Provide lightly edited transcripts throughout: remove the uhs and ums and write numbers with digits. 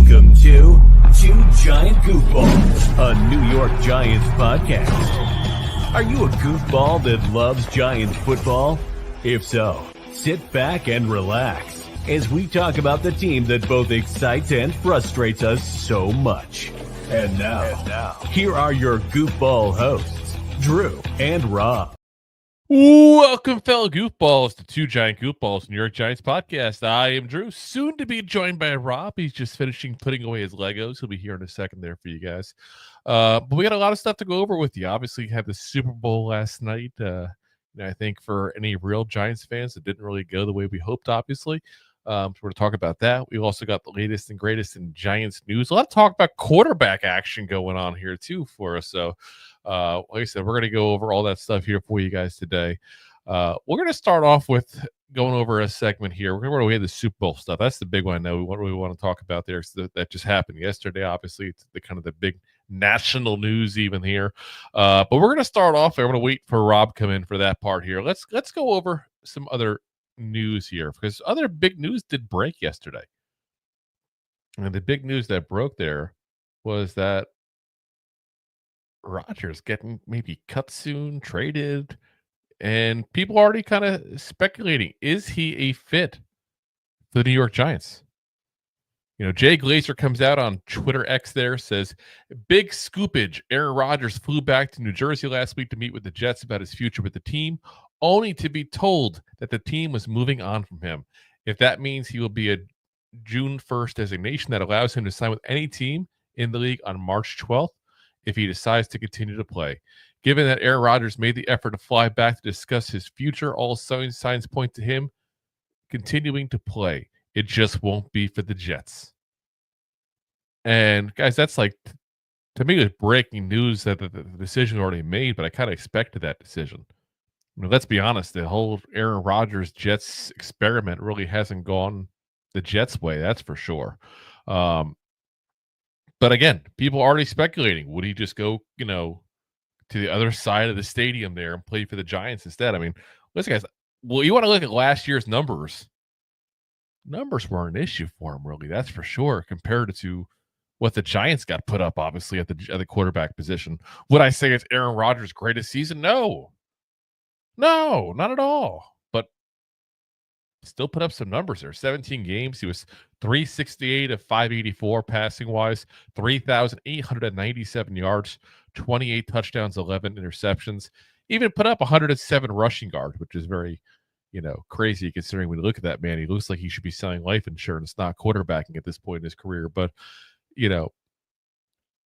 Welcome to Two Giant Goofballs, a New York Giants podcast. Are you a goofball that loves Giants football? If so, sit back and relax as we talk about the team that both excites and frustrates us so much. And now, here are your goofball hosts, Drew and Rob. Welcome, fellow goofballs, to Two Giant Goofballs, New York Giants podcast. I am Drew, soon to be joined by Rob. He's just finishing putting away his Legos. He'll be here in a second there for you guys. But we got a lot of stuff to go over with you. Obviously, you had the Super Bowl last night. I think for any real Giants fans, it didn't really go the way we hoped, obviously. So we're going to talk about that. We've also got the latest and greatest in Giants news. A lot of talk about quarterback action going on here, too, for us. So, like I said, we're going to go over all that stuff here for you guys today. We're going to start off with going over a segment here. We're going to go away the Super Bowl stuff. That's the big one that we want to talk about there. So that just happened yesterday. Obviously, it's the kind of the big national news even here. But we're going to start off. I'm going to wait for Rob to come in for that part here. Let's go over some other news here, because other big news did break yesterday. And the big news that broke there was that Rodgers getting maybe cut soon, traded, and people already kind of speculating, is he a fit for the New York Giants? You know, Jay Glazer comes out on Twitter X there, says, big scoopage. Aaron Rodgers flew back to New Jersey last week to meet with the Jets about his future with the team, only to be told that the team was moving on from him. If that means he will be a June 1st designation that allows him to sign with any team in the league on March 12th, if he decides to continue to play. Given that Aaron Rodgers made the effort to fly back to discuss his future, all signs point to him continuing to play. It just won't be for the Jets. And guys, that's like, to me, it's breaking news that the decision already made, but I kind of expected that decision. I mean, let's be honest, the whole Aaron Rodgers Jets experiment really hasn't gone the Jets' way, that's for sure. But again, people are already speculating. Would he just go, to the other side of the stadium there and play for the Giants instead? I mean, listen, guys, well, you want to look at last year's numbers. Numbers weren't an issue for him, really, that's for sure, compared to what the Giants got put up, obviously, at the quarterback position. Would I say it's Aaron Rodgers' greatest season? No, not at all. But still put up some numbers there. 17 games. He was 368 of 584 passing wise, 3,897 yards, 28 touchdowns, 11 interceptions. Even put up 107 rushing yards, which is very, crazy considering when you look at that man. He looks like he should be selling life insurance, not quarterbacking at this point in his career. But,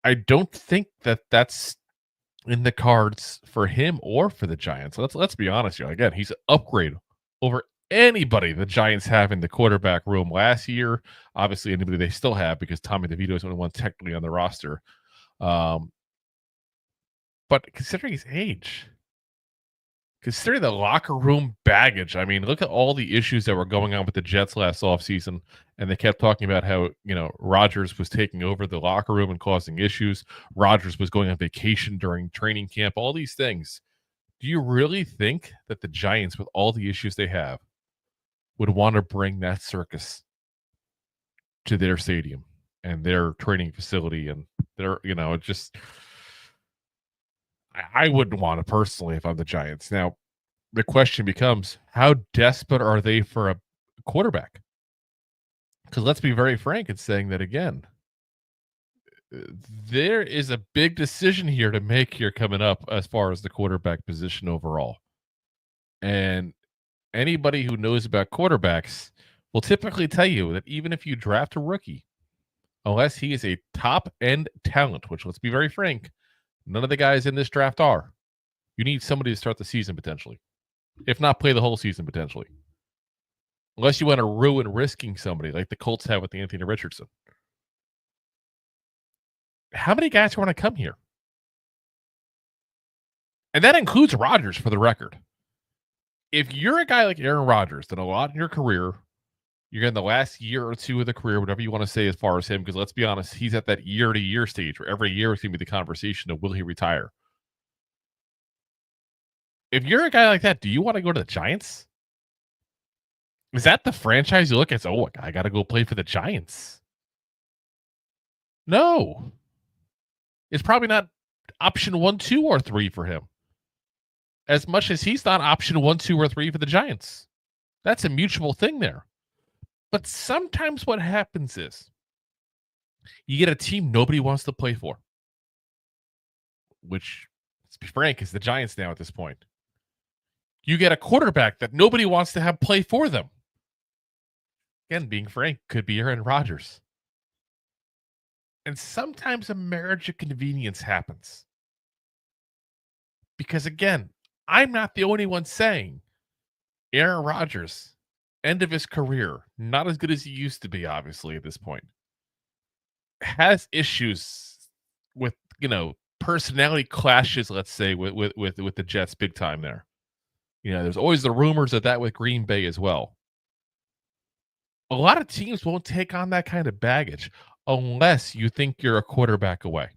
I don't think that that's in the cards for him or for the Giants. So let's be honest here. Again, he's an upgrade over anybody the Giants have in the quarterback room last year. Obviously, anybody they still have, because Tommy DeVito is only one technically on the roster. But considering his age, considering the locker room baggage, I mean, look at all the issues that were going on with the Jets last offseason. And they kept talking about how, Rodgers was taking over the locker room and causing issues. Rodgers was going on vacation during training camp, all these things. Do you really think that the Giants, with all the issues they have, would want to bring that circus to their stadium and their training facility and their, I wouldn't want it personally if I'm the Giants. Now, the question becomes, how desperate are they for a quarterback? Because let's be very frank in saying that again, there is a big decision here to make here coming up as far as the quarterback position overall. And anybody who knows about quarterbacks will typically tell you that even if you draft a rookie, unless he is a top-end talent, which, let's be very frank, none of the guys in this draft are, you need somebody to start the season potentially, if not play the whole season potentially. Unless you want to ruin risking somebody like the Colts have with Anthony Richardson. How many guys want to come here? And that includes Rodgers, for the record. If you're a guy like Aaron Rodgers, done a lot in your career, you're in the last year or two of the career, whatever you want to say as far as him, because let's be honest, he's at that year-to-year stage where every year is going to be the conversation of will he retire. If you're a guy like that, do you want to go to the Giants? Is that the franchise you look at? Oh, I got to go play for the Giants. No. It's probably not option 1, 2, or 3 for him. As much as he's not option 1, 2, or 3 for the Giants. That's a mutual thing there. But sometimes what happens is you get a team nobody wants to play for, which, let's be frank, is the Giants now at this point. You get a quarterback that nobody wants to have play for them. Again, being frank, could be Aaron Rodgers. And sometimes a marriage of convenience happens. Because again, I'm not the only one saying Aaron Rodgers, end of his career, not as good as he used to be, obviously, at this point, has issues with, personality clashes, let's say, with the Jets big time there. There's always the rumors of that with Green Bay as well. A lot of teams won't take on that kind of baggage unless you think you're a quarterback away.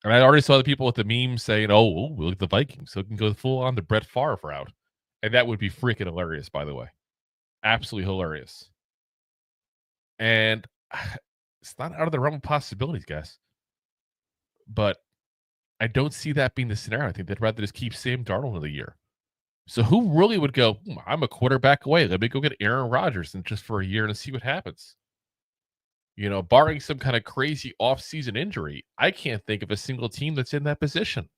And I already saw the people with the memes saying, oh, look at the Vikings, so it can go full on the Brett Favre route. And that would be freaking hilarious, by the way. Absolutely hilarious. And it's not out of the realm of possibilities, guys. But I don't see that being the scenario. I think they'd rather just keep Sam Darnold another year. So who really would go, I'm a quarterback away. Let me go get Aaron Rodgers and just for a year and see what happens. Barring some kind of crazy offseason injury, I can't think of a single team that's in that position.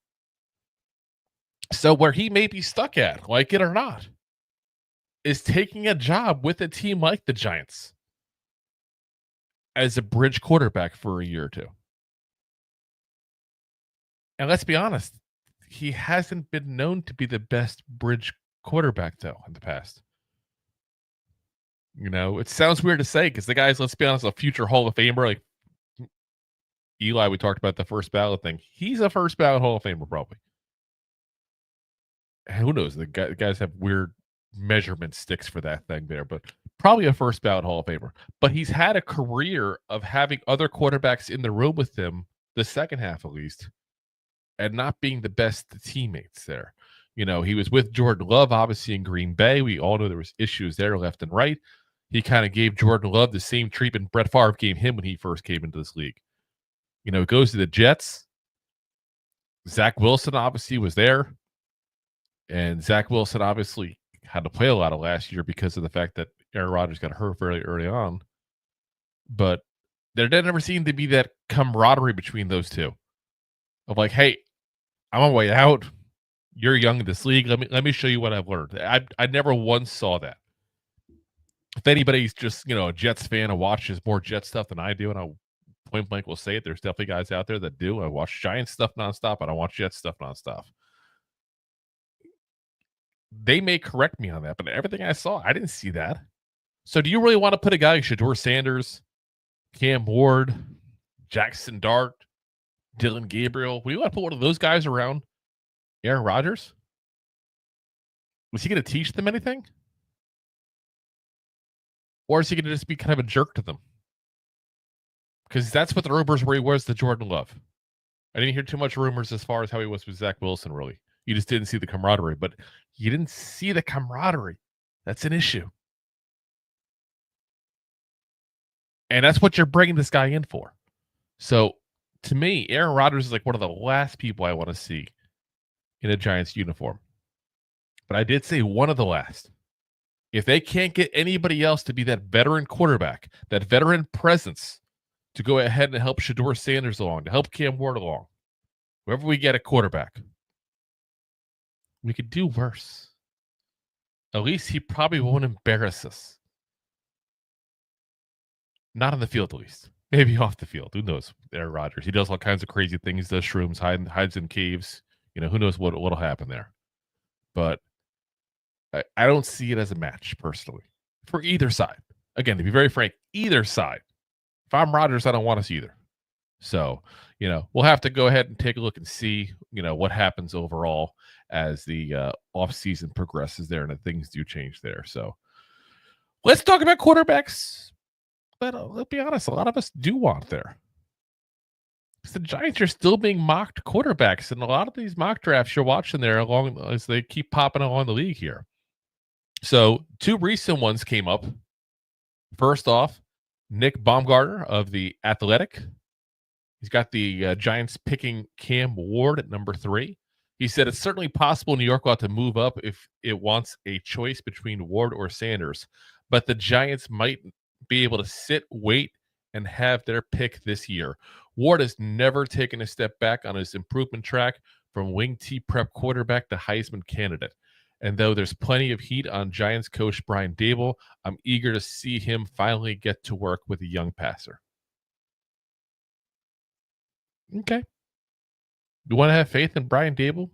So where he may be stuck at, like it or not, is taking a job with a team like the Giants as a bridge quarterback for a year or two. And let's be honest, he hasn't been known to be the best bridge quarterback, though, in the past. It sounds weird to say because the guy's, let's be honest, a future Hall of Famer. Like Eli, we talked about the first ballot thing. He's a first ballot Hall of Famer, probably. And who knows? The guys have weird measurement sticks for that thing there, but probably a first ballot Hall of Famer. But he's had a career of having other quarterbacks in the room with him, the second half at least, and not being the best teammates there. He was with Jordan Love, obviously, in Green Bay. We all know there was issues there left and right. He kind of gave Jordan Love the same treatment Brett Favre gave him when he first came into this league. It goes to the Jets. Zach Wilson obviously was there. And Zach Wilson obviously had to play a lot of last year because of the fact that Aaron Rodgers got hurt very early on. But there never seemed to be that camaraderie between those two. Of like, hey, I'm on my way out. You're young in this league. Let me show you what I've learned. I never once saw that. If anybody's just, a Jets fan and watches more Jets stuff than I do, and I'll point blank will say it, there's definitely guys out there that do. I watch Giants stuff nonstop. I don't watch Jets stuff nonstop. They may correct me on that, but everything I saw, I didn't see that. So do you really want to put a guy like Shedeur Sanders, Cam Ward, Jackson Dart, Dylan Gabriel? Would you want to put one of those guys around Aaron Rodgers? Was he going to teach them anything? Or is he going to just be kind of a jerk to them? Because that's what the rumors were he was to Jordan Love. I didn't hear too much rumors as far as how he was with Zach Wilson, really. You just didn't see the camaraderie. But you didn't see the camaraderie. That's an issue. And that's what you're bringing this guy in for. So, to me, Aaron Rodgers is like one of the last people I want to see in a Giants uniform. But I did say one of the last. If they can't get anybody else to be that veteran quarterback, that veteran presence to go ahead and help Shedeur Sanders along, to help Cam Ward along, whoever we get at quarterback, we could do worse. At least he probably won't embarrass us. Not on the field, at least. Maybe off the field. Who knows? Aaron Rodgers. He does all kinds of crazy things, does shrooms, hides in caves. Who knows what'll happen there. But I don't see it as a match, personally, for either side. Again, to be very frank, either side. If I'm Rodgers, I don't want us either. So, we'll have to go ahead and take a look and see, what happens overall as the offseason progresses there and things do change there. So, let's talk about quarterbacks. But let's be honest, a lot of us do want there. Because the Giants are still being mocked quarterbacks, and a lot of these mock drafts you're watching there along as they keep popping along the league here. So, two recent ones came up. First off, Nick Baumgartner of The Athletic He's got the Giants picking Cam Ward at number 3. He said it's certainly possible New York will have to move up if it wants a choice between Ward or Sanders, but the Giants might be able to sit, wait, and have their pick this year. Ward has never taken a step back on his improvement track from wing T prep quarterback to Heisman candidate. And though there's plenty of heat on Giants coach Brian Daboll, I'm eager to see him finally get to work with a young passer. Okay. You want to have faith in Brian Daboll?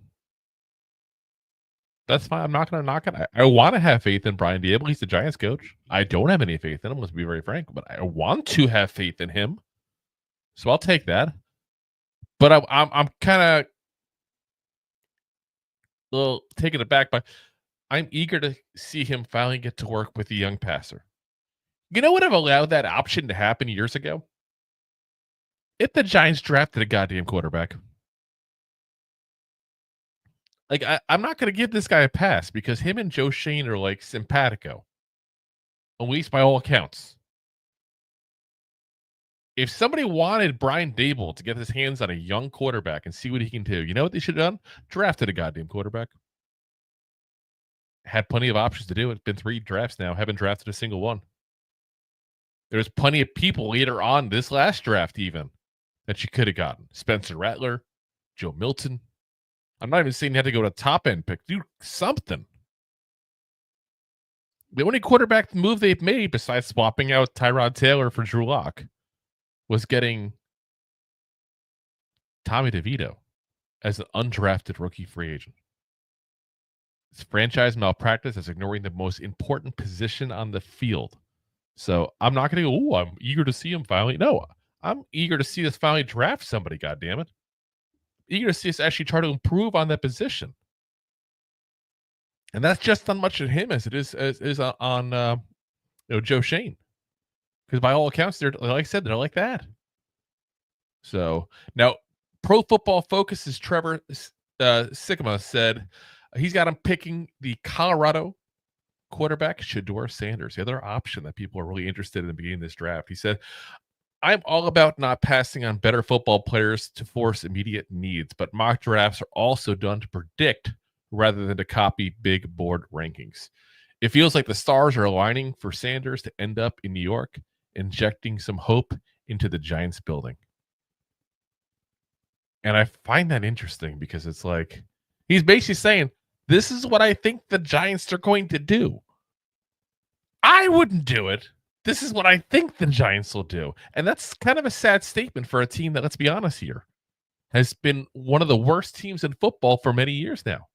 That's fine. I'm not going to knock it. I want to have faith in Brian Daboll. He's the Giants coach. I don't have any faith in him, let's be very frank, but I want to have faith in him. So I'll take that. But I'm kind of a little taken aback by I'm eager to see him finally get to work with a young passer. You know what have allowed that option to happen years ago? If the Giants drafted a goddamn quarterback. Like, I'm not going to give this guy a pass because him and Joe Schoen are like simpatico, at least by all accounts. If somebody wanted Brian Daboll to get his hands on a young quarterback and see what he can do, you know what they should have done? Drafted a goddamn quarterback. Had plenty of options to do it. It's been 3 drafts now. Haven't drafted a single one. There's plenty of people later on this last draft even that you could have gotten. Spencer Rattler, Joe Milton. I'm not even saying you had to go to top end pick. Do something. The only quarterback move they've made besides swapping out Tyrod Taylor for Drew Lock was getting Tommy DeVito as an undrafted rookie free agent. It's franchise malpractice as ignoring the most important position on the field. So I'm not going to go, I'm eager to see him finally. No, I'm eager to see us finally draft somebody, goddammit. Eager to see us actually try to improve on that position. And that's just as much on him as it is on Joe Schoen. Because by all accounts, they're like I said, they're like that. So now, Pro Football Focus's Trevor Sigma said he's got him picking the Colorado quarterback Shedeur Sanders, the other option that people are really interested in beginning this draft. He said, I'm all about not passing on better football players to force immediate needs, but mock drafts are also done to predict rather than to copy big board rankings. It feels like the stars are aligning for Sanders to end up in New York, injecting some hope into the Giants building. And I find that interesting because it's like, he's basically saying, this is what I think the Giants are going to do. I wouldn't do it. This is what I think the Giants will do. And that's kind of a sad statement for a team that, let's be honest here, has been one of the worst teams in football for many years now.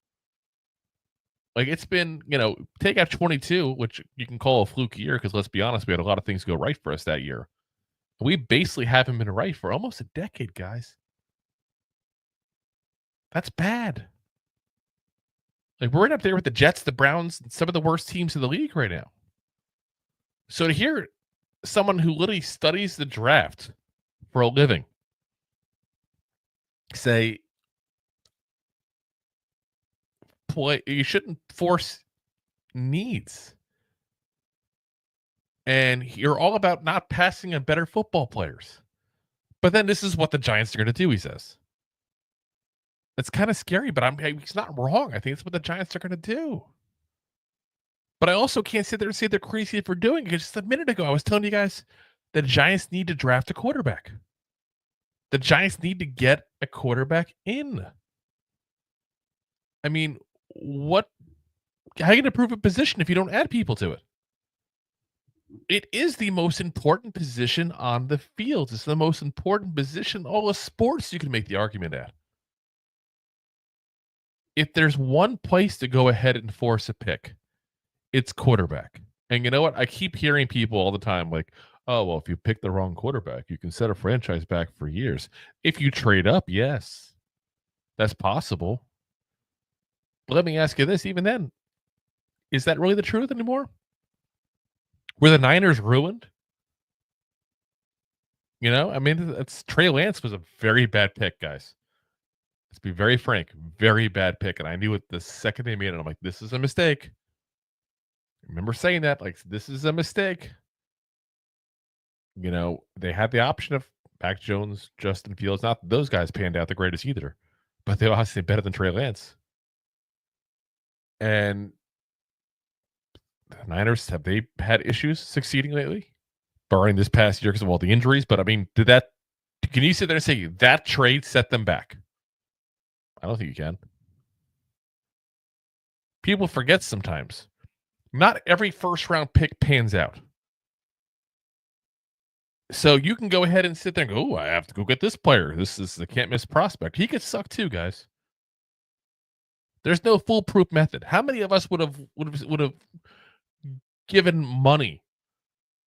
Like, it's been, take out 22, which you can call a fluke year because, let's be honest, we had a lot of things go right for us that year. We basically haven't been right for almost a decade, guys. That's bad. Like, we're right up there with the Jets, the Browns, and some of the worst teams in the league right now. So to hear someone who literally studies the draft for a living say, you shouldn't force needs. And you're all about not passing on better football players. But then this is what the Giants are going to do, he says. It's kind of scary, but he's not wrong. I think it's what the Giants are going to do. But I also can't sit there and say they're crazy for doing it. Just a minute ago, I was telling you guys the Giants need to draft a quarterback. The Giants need to get a quarterback in. I mean, how are you going to improve a position if you don't add people to it? It is the most important position on the field. It's the most important position in all of sports you can make the argument at. If there's one place to go ahead and force a pick, it's quarterback. And you know what? I keep hearing people all the time like, oh, well, if you pick the wrong quarterback, you can set a franchise back for years. If you trade up, yes, that's possible. But let me ask you this, even then, is that really the truth anymore? Were the Niners ruined? I mean, Trey Lance was a very bad pick, guys. Let's be very frank, very bad pick. And I knew it the second they made it. I'm like, this is a mistake. I remember saying that, like, this is a mistake. They had the option of Mac Jones, Justin Fields, not those guys panned out the greatest either, but they're obviously better than Trey Lance. And the Niners, have they had issues succeeding lately? Barring this past year because of all the injuries. But I mean, can you sit there and say that trade set them back? I don't think you can. People forget sometimes. Not every first round pick pans out. So you can go ahead and sit there and go, oh, I have to go get this player. This is the can't miss prospect. He could suck too, guys. There's no foolproof method. How many of us would have given money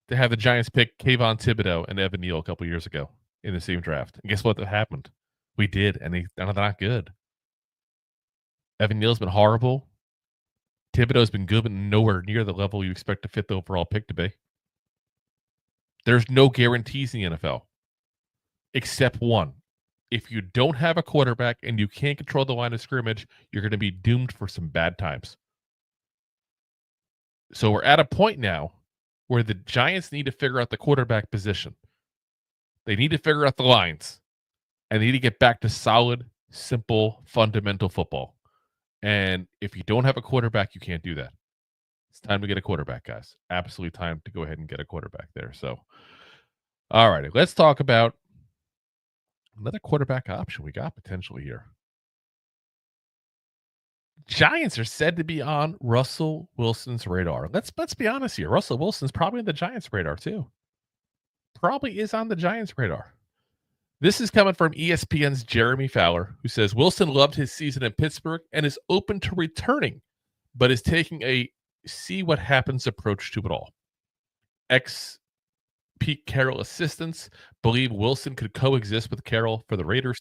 to have the Giants pick Kayvon Thibodeau and Evan Neal a couple years ago in the same draft? And guess what happened? We did, and they're not good. Evan Neal's been horrible. Thibodeau's been good, but nowhere near the level you expect to fit the overall pick to be. There's no guarantees in the NFL, except one. If you don't have a quarterback and you can't control the line of scrimmage, you're going to be doomed for some bad times. So we're at a point now where the Giants need to figure out the quarterback position. They need to figure out the lines. And they need to get back to solid, simple, fundamental football. And if you don't have a quarterback, you can't do that. It's time to get a quarterback, guys. Absolutely time to go ahead and get a quarterback there. So, all righty, let's talk about another quarterback option we got potentially here. Giants are said to be on Russell Wilson's radar. Let's be honest here. Russell Wilson's probably on the Giants' radar too. Probably is on the Giants' radar. This is coming from ESPN's Jeremy Fowler, who says Wilson loved his season in Pittsburgh and is open to returning, but is taking a see what happens approach to it all. Ex-Pete Carroll assistants believe Wilson could coexist with Carroll for the Raiders,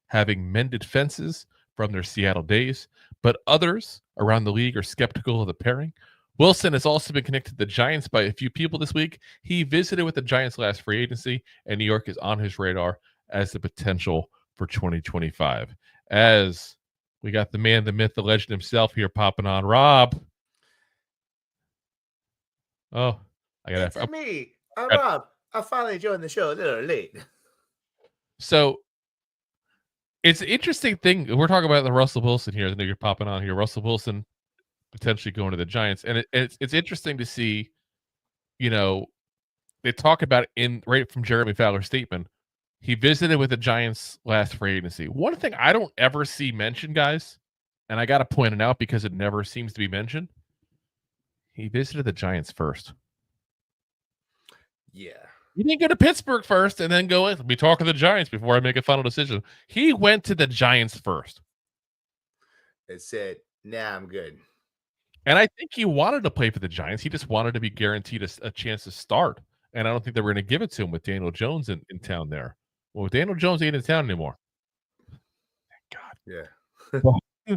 having mended fences from their Seattle days, but others around the league are skeptical of the pairing. Wilson has also been connected to the Giants by a few people this week. He visited with the Giants last free agency, and New York is on his radar as the potential for 2025. As we got the man, the myth, the legend himself here popping on. Rob. Oh, I got It's me. I'm Rob. I finally joined the show a little late. So it's an interesting thing. We're talking about the Russell Wilson here. I know you're popping on here. Russell Wilson potentially going to the Giants. And it's interesting to see, they talk about it right from Jeremy Fowler's statement. He visited with the Giants last free agency. One thing I don't ever see mentioned, guys, and I got to point it out because it never seems to be mentioned. He visited the Giants first. Yeah. He didn't go to Pittsburgh first and then go, let me talk to the Giants before I make a final decision. He went to the Giants first. It said, nah, I'm good. And I think he wanted to play for the Giants. He just wanted to be guaranteed a chance to start. And I don't think they were going to give it to him with Daniel Jones in town there. Well, Daniel Jones ain't in town anymore. Thank God. Yeah.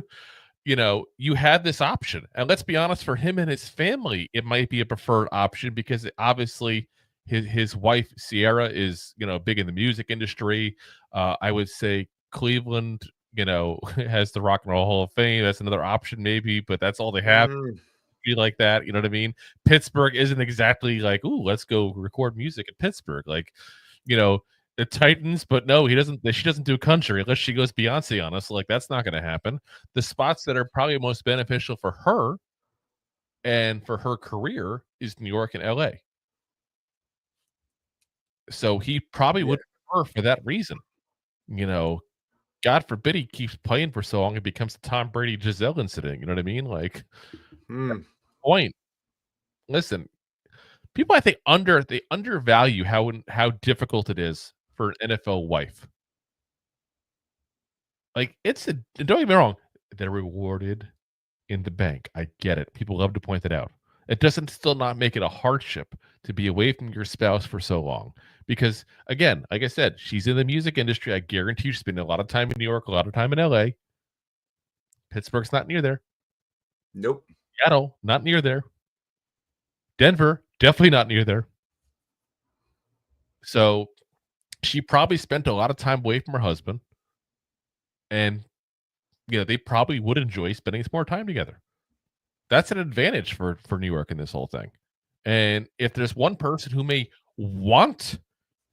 You had this option. And let's be honest, for him and his family, it might be a preferred option because obviously his wife, Sierra, is, big in the music industry. I would say Cleveland, has the Rock and Roll Hall of Fame. That's another option maybe, but that's all they have. Be like that. You know what I mean? Pittsburgh isn't exactly like, ooh, let's go record music in Pittsburgh. Like, the Titans, but no, she doesn't do country unless she goes Beyonce on us. Like, that's not going to happen. The spots that are probably most beneficial for her and for her career is New York and LA. So he probably would prefer for that reason. God forbid he keeps playing for so long it becomes the Tom Brady Giselle incident. You know what I mean? Like, point. Listen, people I think undervalue how difficult it is for an NFL wife. Like, don't get me wrong, they're rewarded in the bank. I get it. People love to point that out. It doesn't still not make it a hardship to be away from your spouse for so long. Because, again, like I said, she's in the music industry. I guarantee you she's spending a lot of time in New York, a lot of time in LA. Pittsburgh's not near there. Nope. Seattle, not near there. Denver, definitely not near there. So she probably spent a lot of time away from her husband. And, they probably would enjoy spending more time together. That's an advantage for New York in this whole thing. And if there's one person who may want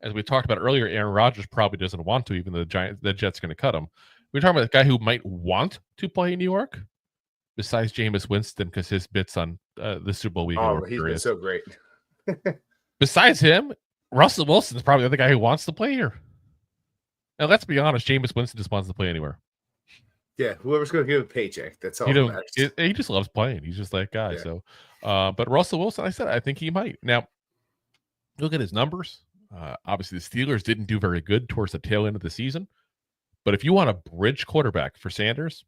as we talked about earlier, Aaron Rodgers probably doesn't want to, even though the Jets going to cut him. We're talking about a guy who might want to play in New York, besides Jameis Winston, because his bits on the Super Bowl weekend were he's curious. been so great. Besides him, Russell Wilson is probably the other guy who wants to play here. Now, let's be honest, Jameis Winston just wants to play anywhere. Yeah, whoever's going to give him a paycheck, that's all that matters. He just loves playing. He's just that guy. Yeah. So, but Russell Wilson, I said, I think he might. Now, look at his numbers. Obviously, the Steelers didn't do very good towards the tail end of the season. But if you want a bridge quarterback for Sanders,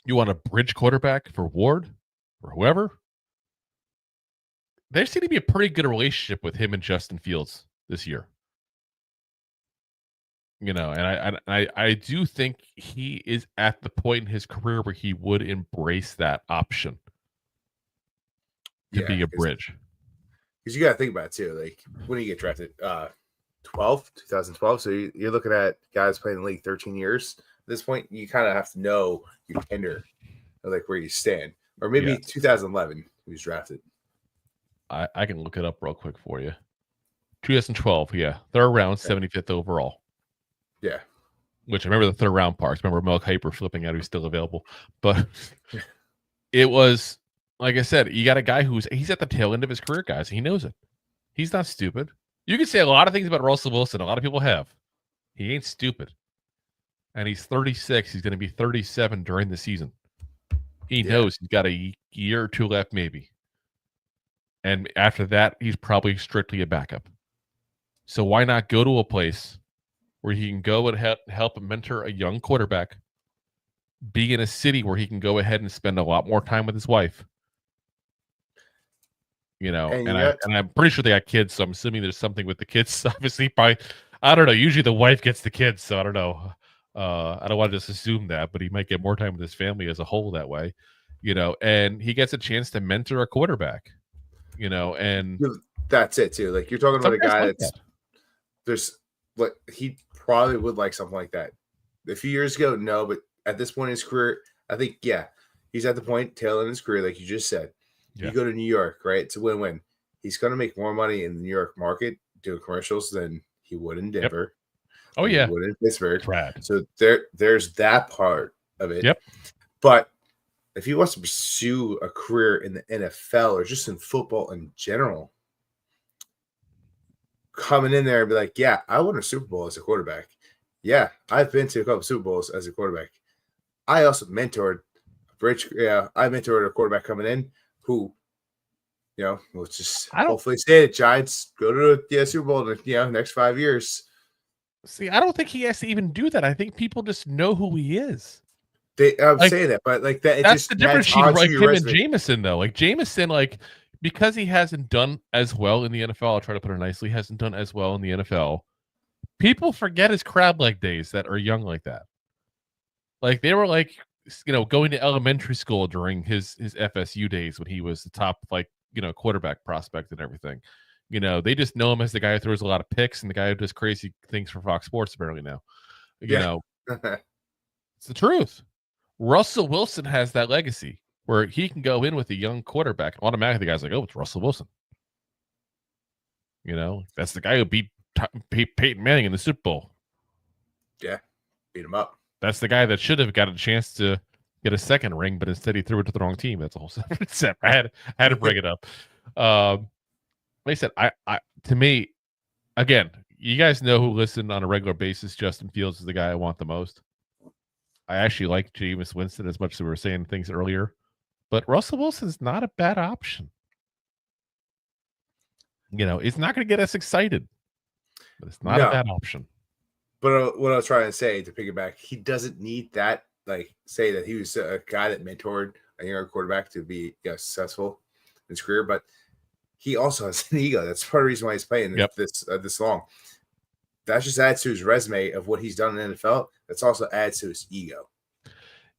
you want a bridge quarterback for Ward or whoever, there seemed to be a pretty good relationship with him and Justin Fields this year. You know, and I do think he is at the point in his career where he would embrace that option to be a bridge. Because you got to think about it too. Like, when you get drafted, 2012. So you're looking at guys playing in the league 13 years. At this point, you kind of have to know your tender, like where you stand. Or maybe 2011, he was drafted. I can look it up real quick for you. 2012, third round, 75th overall. Yeah. Which I remember the third round parts. Remember Mel Kiper flipping out, who's still available. But it was, like I said, you got a guy he's at the tail end of his career, guys. He knows it. He's not stupid. You can say a lot of things about Russell Wilson. A lot of people have. He ain't stupid. And he's 36. He's going to be 37 during the season. He knows he's got a year or two left, maybe. And after that, he's probably strictly a backup. So why not go to a place where he can go and help mentor a young quarterback, be in a city where he can go ahead and spend a lot more time with his wife? You know, and I'm pretty sure they got kids, so I'm assuming there's something with the kids. Obviously, probably, I don't know. Usually the wife gets the kids, so I don't know. I don't want to just assume that, but he might get more time with his family as a whole that way. You know, and he gets a chance to mentor a quarterback. You know, and that's it too. Like, you're talking about a guy he probably would like something like that. A few years ago, no, but at this point in his career, I think he's at the point tail end of his career, like you just said. You go to New York, right? It's a win-win. He's going to make more money in the New York market doing commercials than he would in Denver. Oh, yeah. He would in Pittsburgh. Rad. So there's that part of it. Yep. But if he wants to pursue a career in the NFL or just in football in general, coming in there and be like, I won a Super Bowl as a quarterback. Yeah, I've been to a couple Super Bowls as a quarterback. I also mentored I mentored a quarterback coming in who, we'll just hopefully say the Giants go to the Super Bowl in the next 5 years. See, I don't think he has to even do that. I think people just know who he is. I'm saying that, but like that, that's the difference between like him and Jameson, though. Like Jameson, because he hasn't done as well in the NFL, I'll try to put it nicely, hasn't done as well in the NFL. People forget his crab leg days that are young like that. Like, they were going to elementary school during his FSU days when he was the top, quarterback prospect and everything. They just know him as the guy who throws a lot of picks and the guy who does crazy things for Fox Sports apparently now. It's the truth. Russell Wilson has that legacy where he can go in with a young quarterback. Automatically, the guy's like, oh, it's Russell Wilson. That's the guy who beat Peyton Manning in the Super Bowl. Yeah, beat him up. That's the guy that should have got a chance to get a second ring, but instead he threw it to the wrong team. That's a whole separate step. I had to bring it up. Like I said, to me, again, you guys know who listen on a regular basis. Justin Fields is the guy I want the most. I actually like Jameis Winston as much as we were saying things earlier, but Russell Wilson's not a bad option. It's not going to get us excited, but it's not a bad option. But what I was trying to say, to piggyback, he doesn't need that, say that he was a guy that mentored a younger quarterback to be successful in his career, but he also has an ego. That's part of the reason why he's playing this long. That just adds to his resume of what he's done in the NFL. That's also adds to his ego.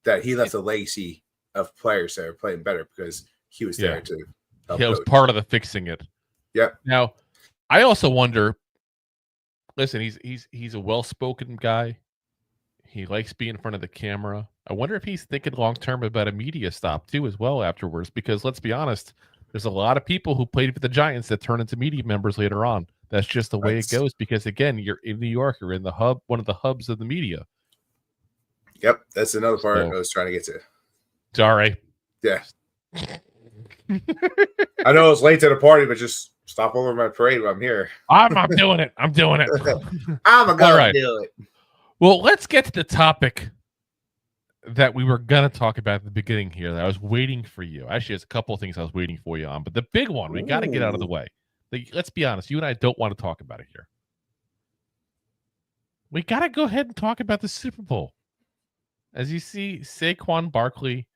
That he left a legacy of players that are playing better because he was there to help. He was part of the fixing it. Yep. Now, I also wonder. Listen, he's a well-spoken guy. He likes being in front of the camera. I wonder if he's thinking long-term about a media stop too, as well afterwards. Because let's be honest, there's a lot of people who played for the Giants that turn into media members later on. That's just the way it goes because, again, you're in New York. You're in the hub, one of the hubs of the media. Yep, that's another part I was trying to get to. Sorry. Yeah. I know it's late to the party, but just stop over my parade while I'm here. I'm doing it. I'm doing it. I'm going to do it. Well, let's get to the topic that we were going to talk about at the beginning here that I was waiting for you. Actually, there's a couple of things I was waiting for you on, but the big one, we got to get out of the way. Let's be honest. You and I don't want to talk about it here. We got to go ahead and talk about the Super Bowl. As you see, Saquon Barkley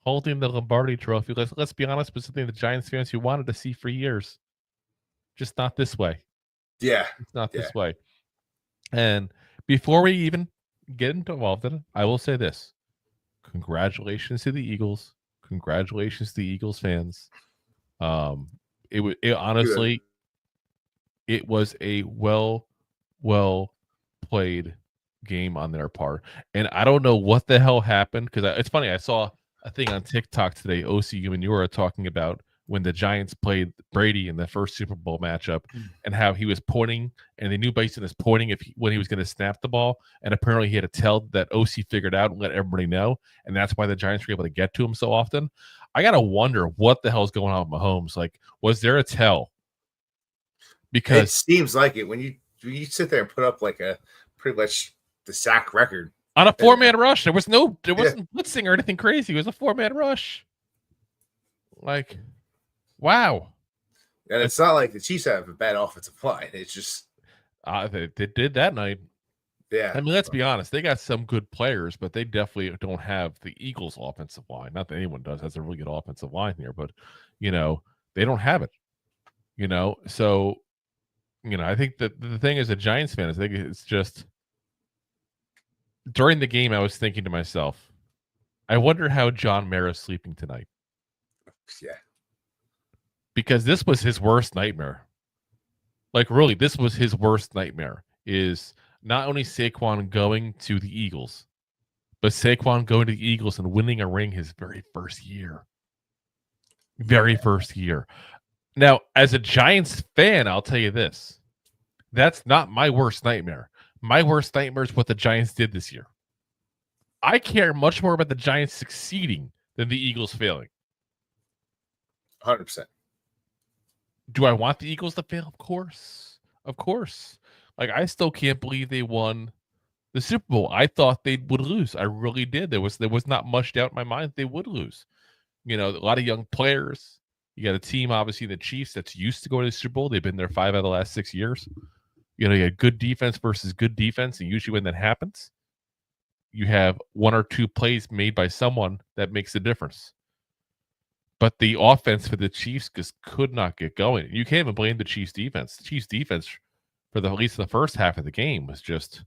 holding the Lombardi Trophy. Let's be honest, with something the Giants fans who wanted to see for years. Just not this way. Yeah. It's not this way. And before we even get involved in it, I will say this. Congratulations to the Eagles. Congratulations to the Eagles fans. It honestly, it was a well played game on their part. And I don't know what the hell happened because it's funny. I saw a thing on TikTok today, OC Umanura talking about when the Giants played Brady in the first Super Bowl matchup and how he was pointing and they knew based on his pointing when he was going to snap the ball. And apparently he had a tell that OC figured out and let everybody know. And that's why the Giants were able to get to him so often. I got to wonder what the hell's going on with Mahomes. Like, was there a tell? Because it seems like it when you sit there and put up like a pretty much the sack record on a 4-man rush. There wasn't blitzing or anything crazy. It was a 4-man rush. Like, wow. And it's not like the Chiefs have a bad offensive line. It's just they did that night. Yeah. I mean, let's be honest. They got some good players, but they definitely don't have the Eagles' offensive line. Not that anyone has a really good offensive line here, but, they don't have it. So, I think that the thing as a Giants fan, I think it's just during the game, I was thinking to myself, I wonder how John Mara's sleeping tonight. Yeah. Because this was his worst nightmare. Like, really, this was his worst nightmare, is not only Saquon going to the Eagles, but Saquon going to the Eagles and winning a ring his very first year. First year. Now, as a Giants fan, I'll tell you this. That's not my worst nightmare. My worst nightmare is what the Giants did this year. I care much more about the Giants succeeding than the Eagles failing. 100%. Do I want the Eagles to fail? Of course. Of course. Like, I still can't believe they won the Super Bowl. I thought they would lose. I really did. There was not much doubt in my mind they would lose. A lot of young players. You got a team, obviously, the Chiefs, that's used to going to the Super Bowl. They've been there 5 out of the last 6 years. You had good defense versus good defense, and usually when that happens, you have 1 or 2 plays made by someone that makes a difference. But the offense for the Chiefs just could not get going. You can't even blame the Chiefs defense. The Chiefs defense, for at least the first half of the game, was just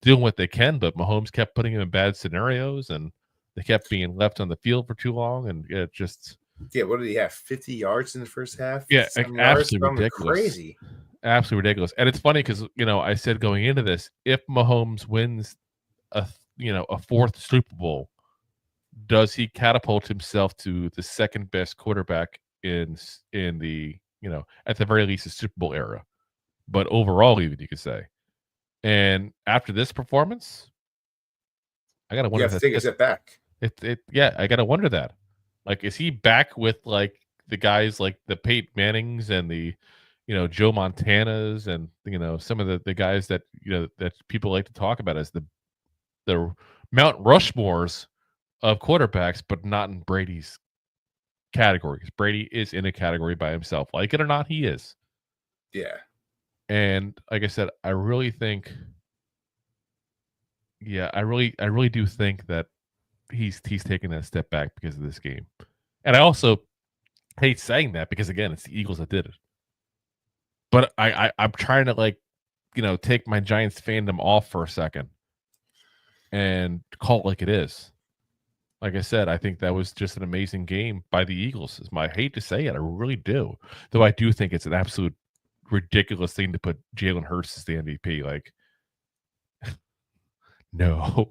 doing what they can, but Mahomes kept putting them in bad scenarios, and they kept being left on the field for too long, and it just... Yeah, what did he have? 50 yards in the first half? Yeah, absolutely ridiculous. Crazy. Absolutely ridiculous. And it's funny because, I said going into this, if Mahomes wins a 4th Super Bowl, does he catapult himself to the second best quarterback in the, at the very least, the Super Bowl era? But overall, even you could say. And after this performance, I got to wonder. You have to take a step back. I got to wonder that. Like, is he back with like the guys like the Peyton Mannings and the, Joe Montanas and, some of the guys that, that people like to talk about as the Mount Rushmores of quarterbacks, but not in Brady's categories. Brady is in a category by himself. Like it or not, he is. Yeah. And like I said, I really think, I really do think that he's taking that step back because of this game. And I also hate saying that because, again, it's the Eagles that did it. But I'm trying to, take my Giants fandom off for a second and call it like it is. Like I said, I think that was just an amazing game by the Eagles. I hate to say it, I really do. Though I do think it's an absolute ridiculous thing to put Jalen Hurts as the MVP. Like, no.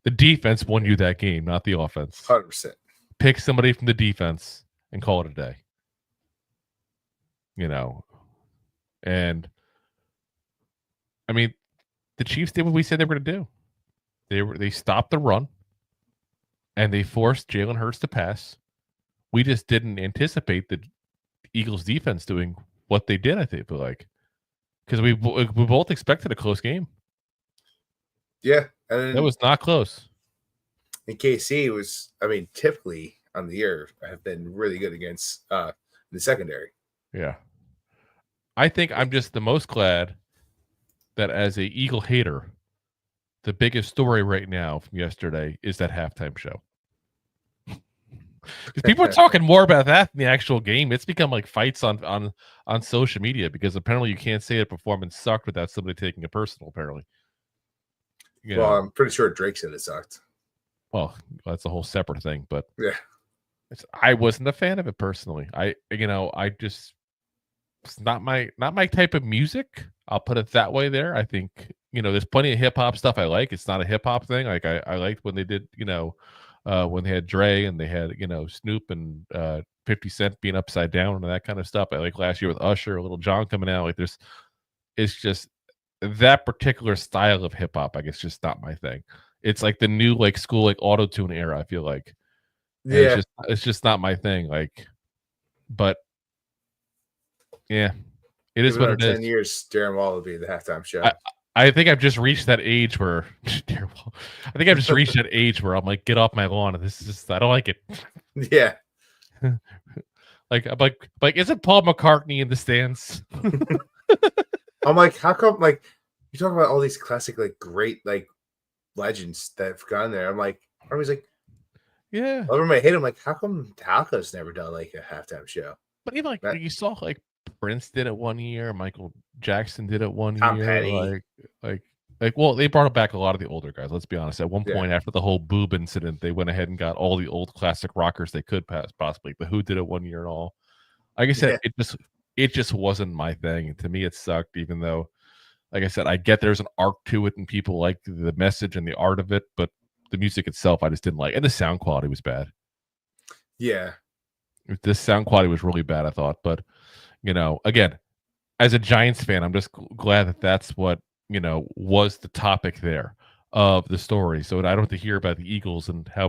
The defense won you that game, not the offense. 100%. Pick somebody from the defense and call it a day. And I mean, the Chiefs did what we said they were going to do. They stopped the run, and they forced Jalen Hurts to pass. We just didn't anticipate the Eagles defense doing what they did, I think, but like, because we both expected a close game. Yeah. And that was not close. And KC was, I mean, typically on the year have been really good against the secondary. Yeah. I think I'm just the most glad that as a Eagle hater, the biggest story right now from yesterday is that halftime show. Because people are talking more about that than the actual game. It's become like fights on social media because apparently you can't say a performance sucked without somebody taking it personal, apparently. Well, I'm pretty sure Drake said it sucked. Well, that's a whole separate thing, but yeah, I wasn't a fan of it personally. I just, it's not my type of music. I'll put it that way there. I think, there's plenty of hip hop stuff I like. It's not a hip hop thing. Like I liked when they did, when they had Dre and they had, Snoop and 50 Cent being upside down and that kind of stuff. I like last year with Usher, a Little John coming out. Like it's just that particular style of hip hop, I guess, just not my thing. It's like the new like school like auto tune era. I feel like, and it's just not my thing. Like, but yeah, it is what it is. 10 years, Darren Wall will be the halftime show. I think I've just reached that age where I'm like, get off my lawn. This is just, I don't like it. Yeah. like I'm like, isn't Paul McCartney in the stands? I'm like, how come like you talk about all these classic like great like legends that have gone there? I'm like, I was like, yeah. Over my head, I'm like, how come Metallica's never done like a halftime show? But even like you saw like Prince did it one year, Michael Jackson did it one Tom year. Petty. Like, well, they brought back a lot of the older guys. Let's be honest. At one point, after the whole boob incident, they went ahead and got all the old classic rockers they could possibly. The Who did it one year and all. Like I said, it just wasn't my thing. To me, it sucked. Even though, like I said, I get there's an arc to it and people like the message and the art of it, but the music itself, I just didn't like, and the sound quality was bad. Yeah, the sound quality was really bad, I thought. But again, as a Giants fan, I'm just glad that that's what was the topic there of the story. So I don't have to hear about the Eagles and how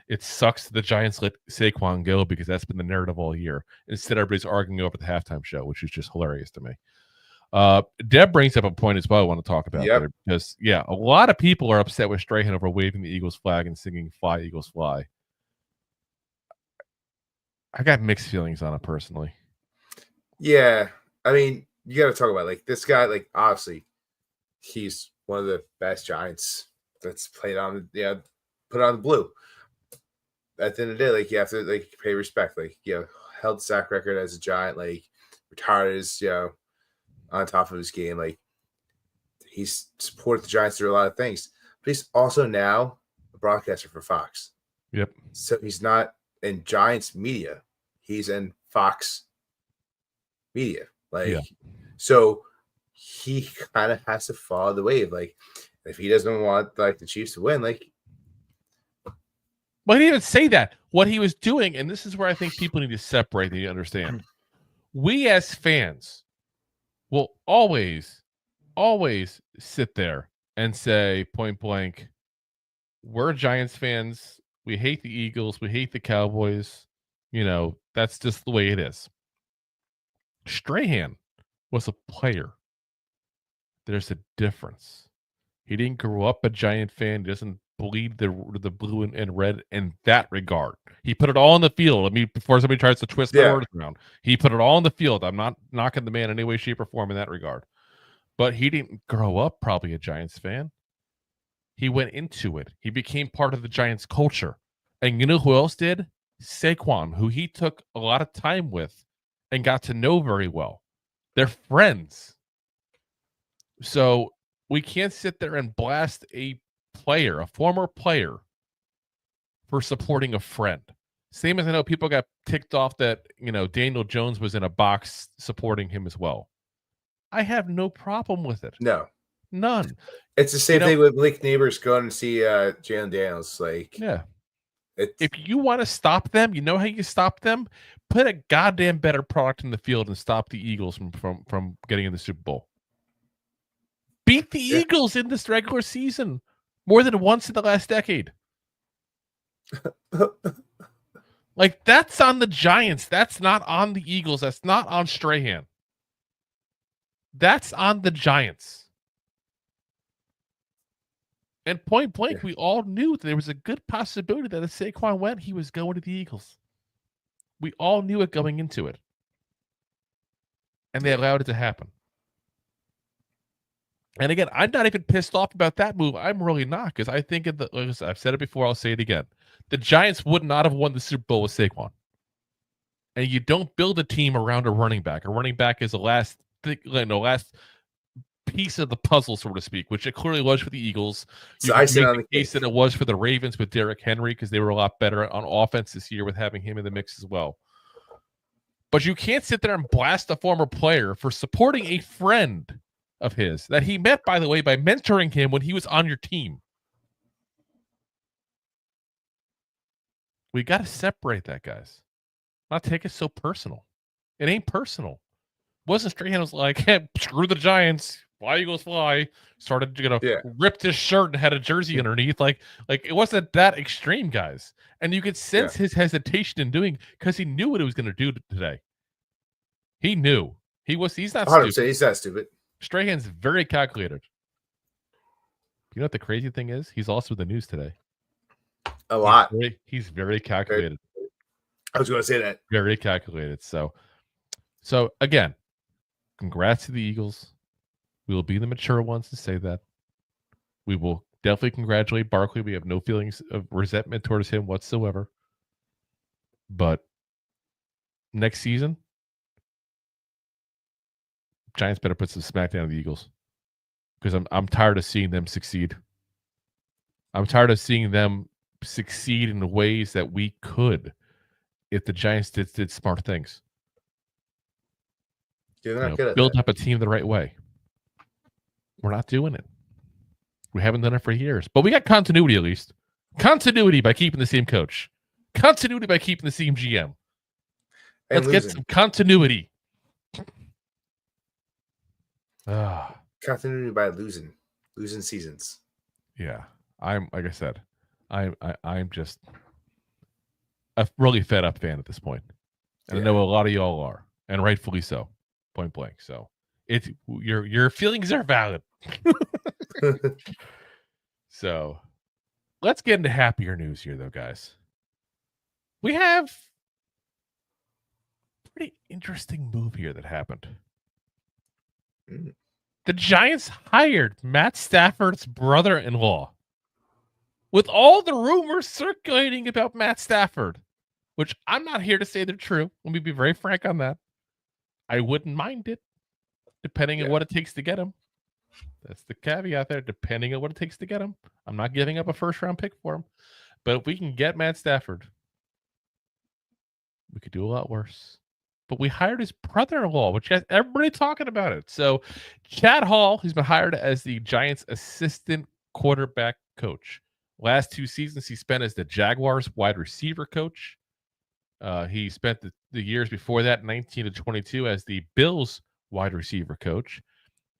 it sucks that the Giants let Saquon go because that's been the narrative all year. Instead, everybody's arguing over the halftime show, which is just hilarious to me. Deb brings up a point as well I want to talk about there because a lot of people are upset with Strahan over waving the Eagles flag and singing "Fly Eagles Fly." I got mixed feelings on it personally. Yeah, I mean, you got to talk about like this guy. Like, obviously, he's one of the best Giants that's played on. Put on the blue. At the end of the day, like you have to like pay respect. Like held sack record as a Giant. Like retired as on top of his game. Like he's supported the Giants through a lot of things. But he's also now a broadcaster for Fox. Yep. So he's not in Giants media. He's in Fox media. So he kind of has to follow the wave. Like if he doesn't want like the Chiefs to win, like well, he didn't even say that. What he was doing, and this is where I think people need to separate and understand. We as fans will always sit there and say point blank, we're Giants fans. We hate the Eagles. We hate the Cowboys. That's just the way it is. Strahan was a player. There's a difference. He didn't grow up a Giant fan. He doesn't bleed the blue and red in that regard. He put it all on the field. I mean, before somebody tries to twist my words around, he put it all on the field. I'm not knocking the man in any way, shape, or form in that regard. But he didn't grow up probably a Giants fan. He went into it. He became part of the Giants culture. And you know who else did? Saquon, who he took a lot of time with and got to know very well. They're friends. So we can't sit there and blast a player, a former player, for supporting a friend. Same as I know people got ticked off that, Daniel Jones was in a box supporting him as well. I have no problem with it. No. None. It's the same thing with Malik Neighbors going to see Jalen Daniels. Like, yeah. If you want to stop them, you know how you stop them? Put a goddamn better product in the field and stop the Eagles from getting in the Super Bowl. Beat the Eagles in this regular season more than once in the last decade. Like, that's on the Giants. That's not on the Eagles. That's not on Strahan. That's on the Giants. And point blank, we all knew that there was a good possibility that if Saquon went, he was going to the Eagles. We all knew it going into it. And they allowed it to happen. And again, I'm not even pissed off about that move. I'm really not, because I think I've said it before, I'll say it again. The Giants would not have won the Super Bowl with Saquon. And you don't build a team around a running back. A running back is the last piece of the puzzle, so to speak, which it clearly was for the Eagles. So I said on the case that it was for the Ravens with Derrick Henry, because they were a lot better on offense this year with having him in the mix as well. But you can't sit there and blast a former player for supporting a friend of his that he met, by the way, by mentoring him when he was on your team. We got to separate that, guys. Not take it so personal. It ain't personal. It wasn't Strahan was like, hey, screw the Giants, fly Eagles fly. Started ripped his shirt and had a jersey underneath. Like it wasn't that extreme, guys. And you could sense his hesitation in doing, because he knew what he was going to do today. He knew. He's not 100%, stupid. he's not stupid. Strahan's very calculated. You know what the crazy thing is? He's also in the news today. A lot. He's very calculated. I was going to say that. Very calculated. So again, congrats to the Eagles. We will be the mature ones to say that. We will definitely congratulate Barkley. We have no feelings of resentment towards him whatsoever. But next season, Giants better put some smack down on the Eagles, because I'm tired of seeing them succeed. I'm tired of seeing them succeed in the ways that we could if the Giants did smart things. Build up a team the right way. We're not doing it. We haven't done it for years. But we got continuity, at least. Continuity by keeping the same coach. Continuity by keeping the same GM. Let's get some continuity. Continuity by losing seasons. Yeah, like I said, I'm just a really fed up fan at this point, and I know a lot of y'all are, and rightfully so, point blank. So your feelings are valid. So let's get into happier news here, though, guys. We have a pretty interesting move here that happened. The Giants hired Matt Stafford's brother-in-law. With all the rumors circulating about Matt Stafford, which I'm not here to say they're true. Let me be very frank on that. I wouldn't mind it, depending on what it takes to get him. That's the caveat there, depending on what it takes to get him. I'm not giving up a first-round pick for him. But if we can get Matt Stafford, we could do a lot worse. But we hired his brother-in-law, which has everybody talking about it. So Chad Hall, he's been hired as the Giants' assistant quarterback coach. Last 2 seasons he spent as the Jaguars wide receiver coach. He spent the years before that, 19 to 22, as the Bills wide receiver coach,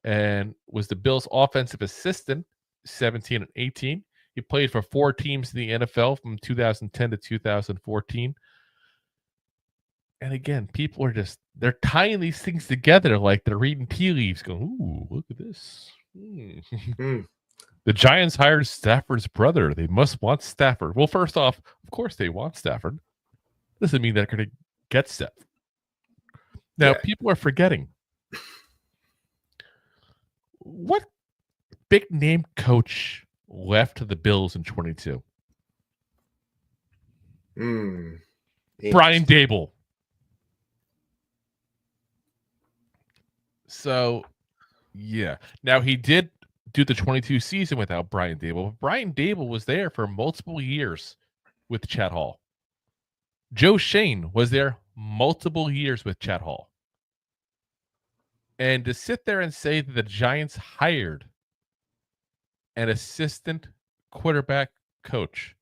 and was the Bills offensive assistant 17 and 18. He played for 4 teams in the NFL from 2010 to 2014. And again, people are they're tying these things together like they're reading tea leaves, going, ooh, look at this. The Giants hired Stafford's brother. They must want Stafford. Well, first off, of course they want Stafford. Doesn't mean they're going to get Stafford. Now, people are forgetting. What big name coach left to the Bills in 22? Brian Daboll. So, yeah. Now, he did do the 22 season without Brian Daboll. But Brian Daboll was there for multiple years with Chad Hall. Joe Schoen was there multiple years with Chad Hall. And to sit there and say that the Giants hired an assistant quarterback coach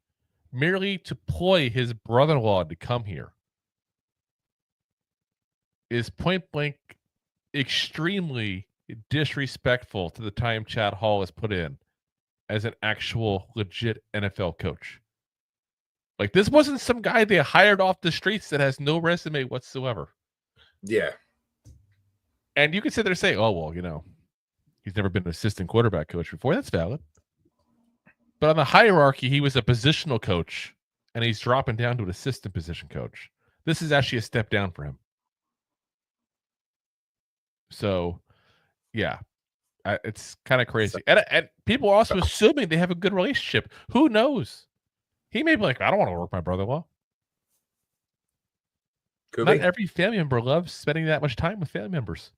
merely to ploy his brother-in-law to come here is point blank extremely disrespectful to the time Chad Hall has put in as an actual legit NFL coach. Like, this wasn't some guy they hired off the streets that has no resume whatsoever. Yeah. And you can sit there and say, oh, well, you know, he's never been an assistant quarterback coach before. That's valid. But on the hierarchy, he was a positional coach, and he's dropping down to an assistant position coach. This is actually a step down for him. So, yeah, it's kind of crazy. And people are also assuming they have a good relationship. Who knows? He may be like, I don't want to work with my brother-in-law. Not every family member loves spending that much time with family members.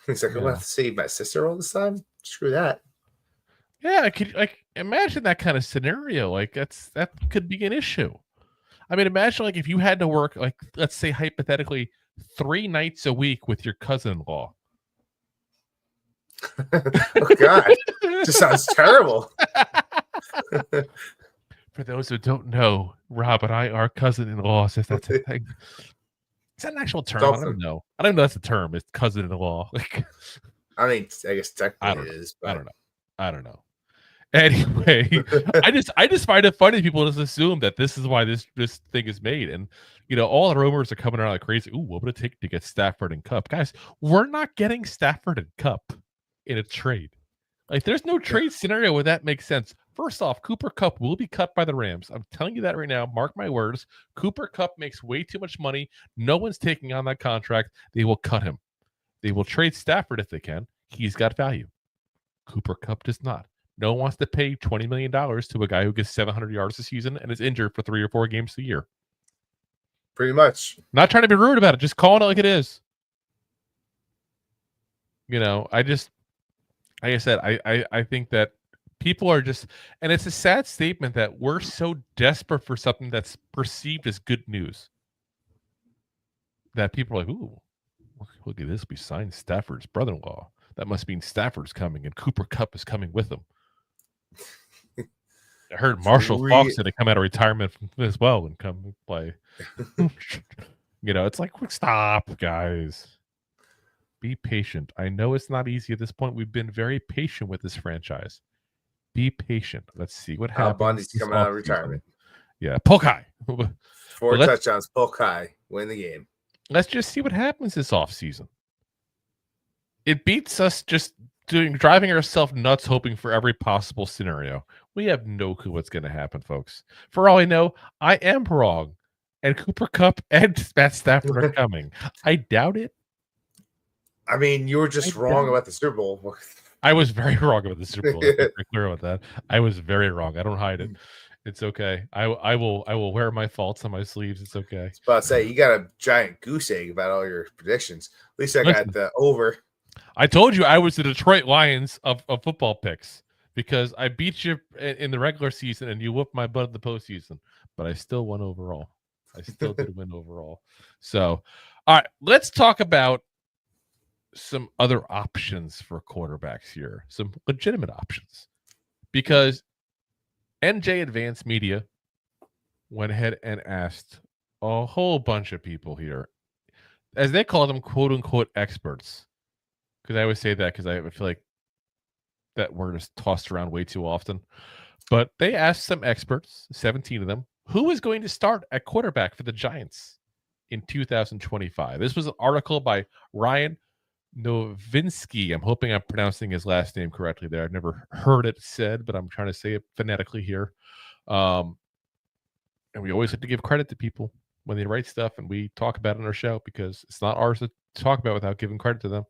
He's like, I'm going to have to see my sister all this time? Screw that. Yeah, I could imagine that kind of scenario. Like, that could be an issue. I mean, imagine like if you had to work, like, let's say hypothetically, 3 nights a week with your cousin-in-law. Oh God, just sounds terrible. For those who don't know, Rob and I are cousin-in-laws. If that's a thing, is that an actual term? I don't know. I don't know. That's a term. It's cousin-in-law. Like, I mean, I guess technically it is. But... I don't know. Anyway, I just find it funny people just assume that this is why this thing is made, and you know, all the rumors are coming out like crazy. Ooh, what would it take to get Stafford and Kupp? Guys, we're not getting Stafford and Kupp in a trade. Like, there's no trade scenario where that makes sense. First off, Cooper Kupp will be cut by the Rams. I'm telling you that right now. Mark my words. Cooper Kupp makes way too much money. No one's taking on that contract. They will cut him. They will trade Stafford if they can. He's got value. Cooper Kupp does not. No one wants to pay $20 million to a guy who gets 700 yards a season and is injured for 3 or 4 games a year. Pretty much. Not trying to be rude about it. Just calling it like it is. You know, like I said, I think that people are just, and it's a sad statement that we're so desperate for something that's perceived as good news that people are like, ooh, look at this. We signed Stafford's brother-in-law. That must mean Stafford's coming and Cooper Kupp is coming with him. I heard Marshall Faulk's going to come out of retirement as well and come play. You know, it's like, stop, guys. Be patient. I know it's not easy at this point. We've been very patient with this franchise. Be patient. Let's see what happens. Bundy's coming out of retirement. Yeah, poke high. 4 touchdowns, poke high, win the game. Let's just see what happens this offseason. It beats us just driving ourselves nuts, hoping for every possible scenario. We have no clue what's going to happen, folks. For all I know, I am wrong, and Cooper Kupp and Matt Stafford are coming. I doubt it. I mean, you were just wrong about the Super Bowl. I was very wrong about the Super Bowl. I'm clear about that. I was very wrong. I don't hide it. It's okay. I will wear my faults on my sleeves. It's okay. I was about to say, you got a giant goose egg about all your predictions. At least I got the over. I told you I was the Detroit Lions of football picks because I beat you in the regular season and you whooped my butt in the postseason, but I still won overall. I still did win overall. So, all right, let's talk about some other options for quarterbacks here, some legitimate options, because NJ Advanced Media went ahead and asked a whole bunch of people here, as they call them, quote unquote experts. Because I always say that because I feel like that word is tossed around way too often. But they asked some experts, 17 of them, who is going to start at quarterback for the Giants in 2025. This was an article by Ryan Novinsky. I'm hoping I'm pronouncing his last name correctly there. I've never heard it said, but I'm trying to say it phonetically here. And we always have to give credit to people when they write stuff, and we talk about it on our show because it's not ours to talk about without giving credit to them.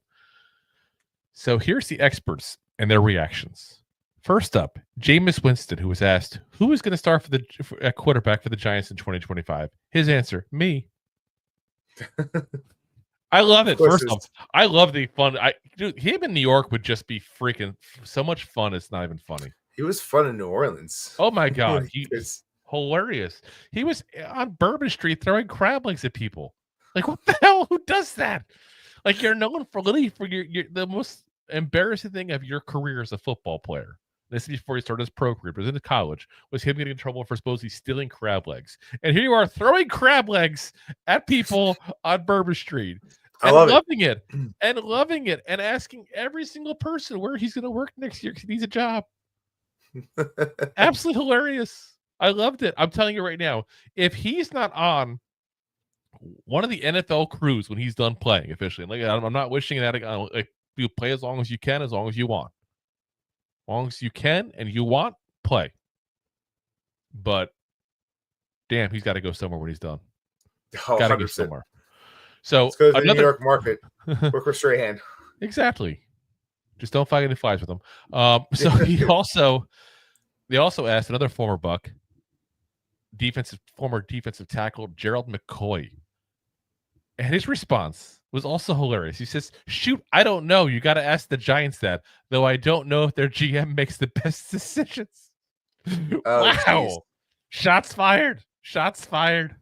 So here's the experts and their reactions. First up, Jameis Winston, who was asked who is going to start at quarterback for the Giants in 2025. His answer, me. I love it. First off, I love the fun. Him in New York would just be freaking so much fun. It's not even funny. He was fun in New Orleans. Oh my God. He's hilarious. He was on Bourbon Street throwing crab legs at people. Like, what the hell? Who does that? Like, you're known for literally for your the most embarrassing thing of your career as a football player. This is before he started his pro career, but was into college, was him getting in trouble for supposedly stealing crab legs. And here you are throwing crab legs at people on Bourbon Street and loving it and asking every single person where he's going to work next year because he needs a job. Absolutely hilarious. I loved it. I'm telling you right now, if he's not on one of the NFL crews when he's done playing officially, like I'm not wishing that, like, you play as long as you can, as long as you want. As long as you can and you want, play. But damn, he's got to go somewhere when he's done. Got to go somewhere. So let's go to the New York market. Work with Strahan. Exactly. Just don't fight any flies with him. So they also asked another former Buck, former defensive tackle Gerald McCoy, and his response was also hilarious. He says, "Shoot, I don't know. You got to ask the Giants that. Though I don't know if their GM makes the best decisions." Wow! Geez. Shots fired. Shots fired.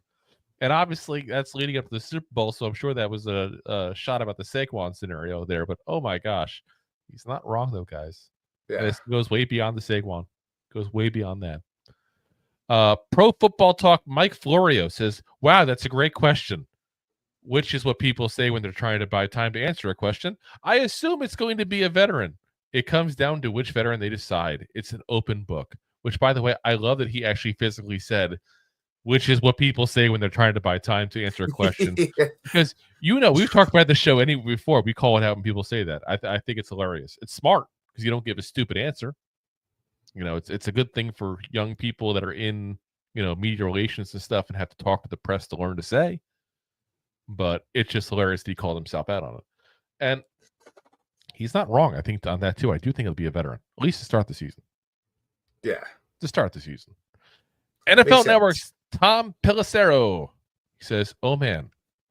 And obviously, that's leading up to the Super Bowl, so I'm sure that was a shot about the Saquon scenario there. But oh my gosh, he's not wrong though, guys. Yeah, this goes way beyond the Saquon. Goes way beyond that. Pro Football Talk Mike Florio says, "Wow, that's a great question." Which is what people say when they're trying to buy time to answer a question. I assume it's going to be a veteran. It comes down to which veteran they decide. It's an open book. Which, by the way, I love that he actually physically said, which is what people say when they're trying to buy time to answer a question. Yeah. Because, we've talked about the show before. We call it out when people say that. I think it's hilarious. It's smart because you don't give a stupid answer. It's a good thing for young people that are in, media relations and stuff and have to talk with the press to learn to say. But it's just hilarious that he called himself out on it. And he's not wrong, I think, on that, too. I do think he'll be a veteran, at least to start the season. Yeah. To start the season. NFL Network's Tom Pelissero. He says, "Oh, man,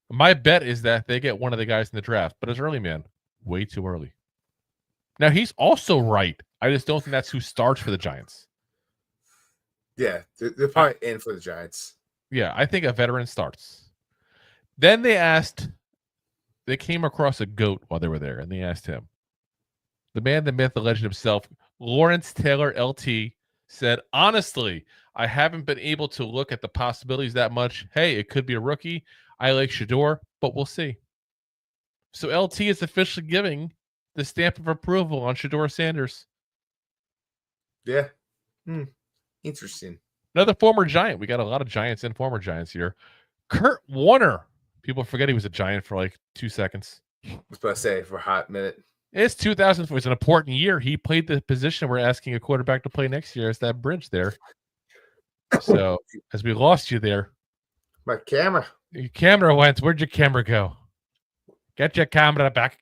my bet is that they get one of the guys in the draft, but it's early, man. Way too early." Now, he's also right. I just don't think that's who starts for the Giants. Yeah, they're probably in for the Giants. Yeah, I think a veteran starts. Then they came across a GOAT while they were there, and they asked him. The man, the myth, the legend himself, Lawrence Taylor, LT, said, "Honestly, I haven't been able to look at the possibilities that much. Hey, it could be a rookie. I like Shedeur, but we'll see." So LT is officially giving the stamp of approval on Shedeur Sanders. Yeah. Interesting. Another former Giant. We got a lot of Giants and former Giants here. Kurt Warner. People forget he was a Giant for like 2 seconds. I was about to say, for a hot minute. It's 2004. It's an important year. He played the position we're asking a quarterback to play next year. It's that bridge there. So, as we lost you there. My camera. Your camera went. Where'd your camera go? Get your camera back.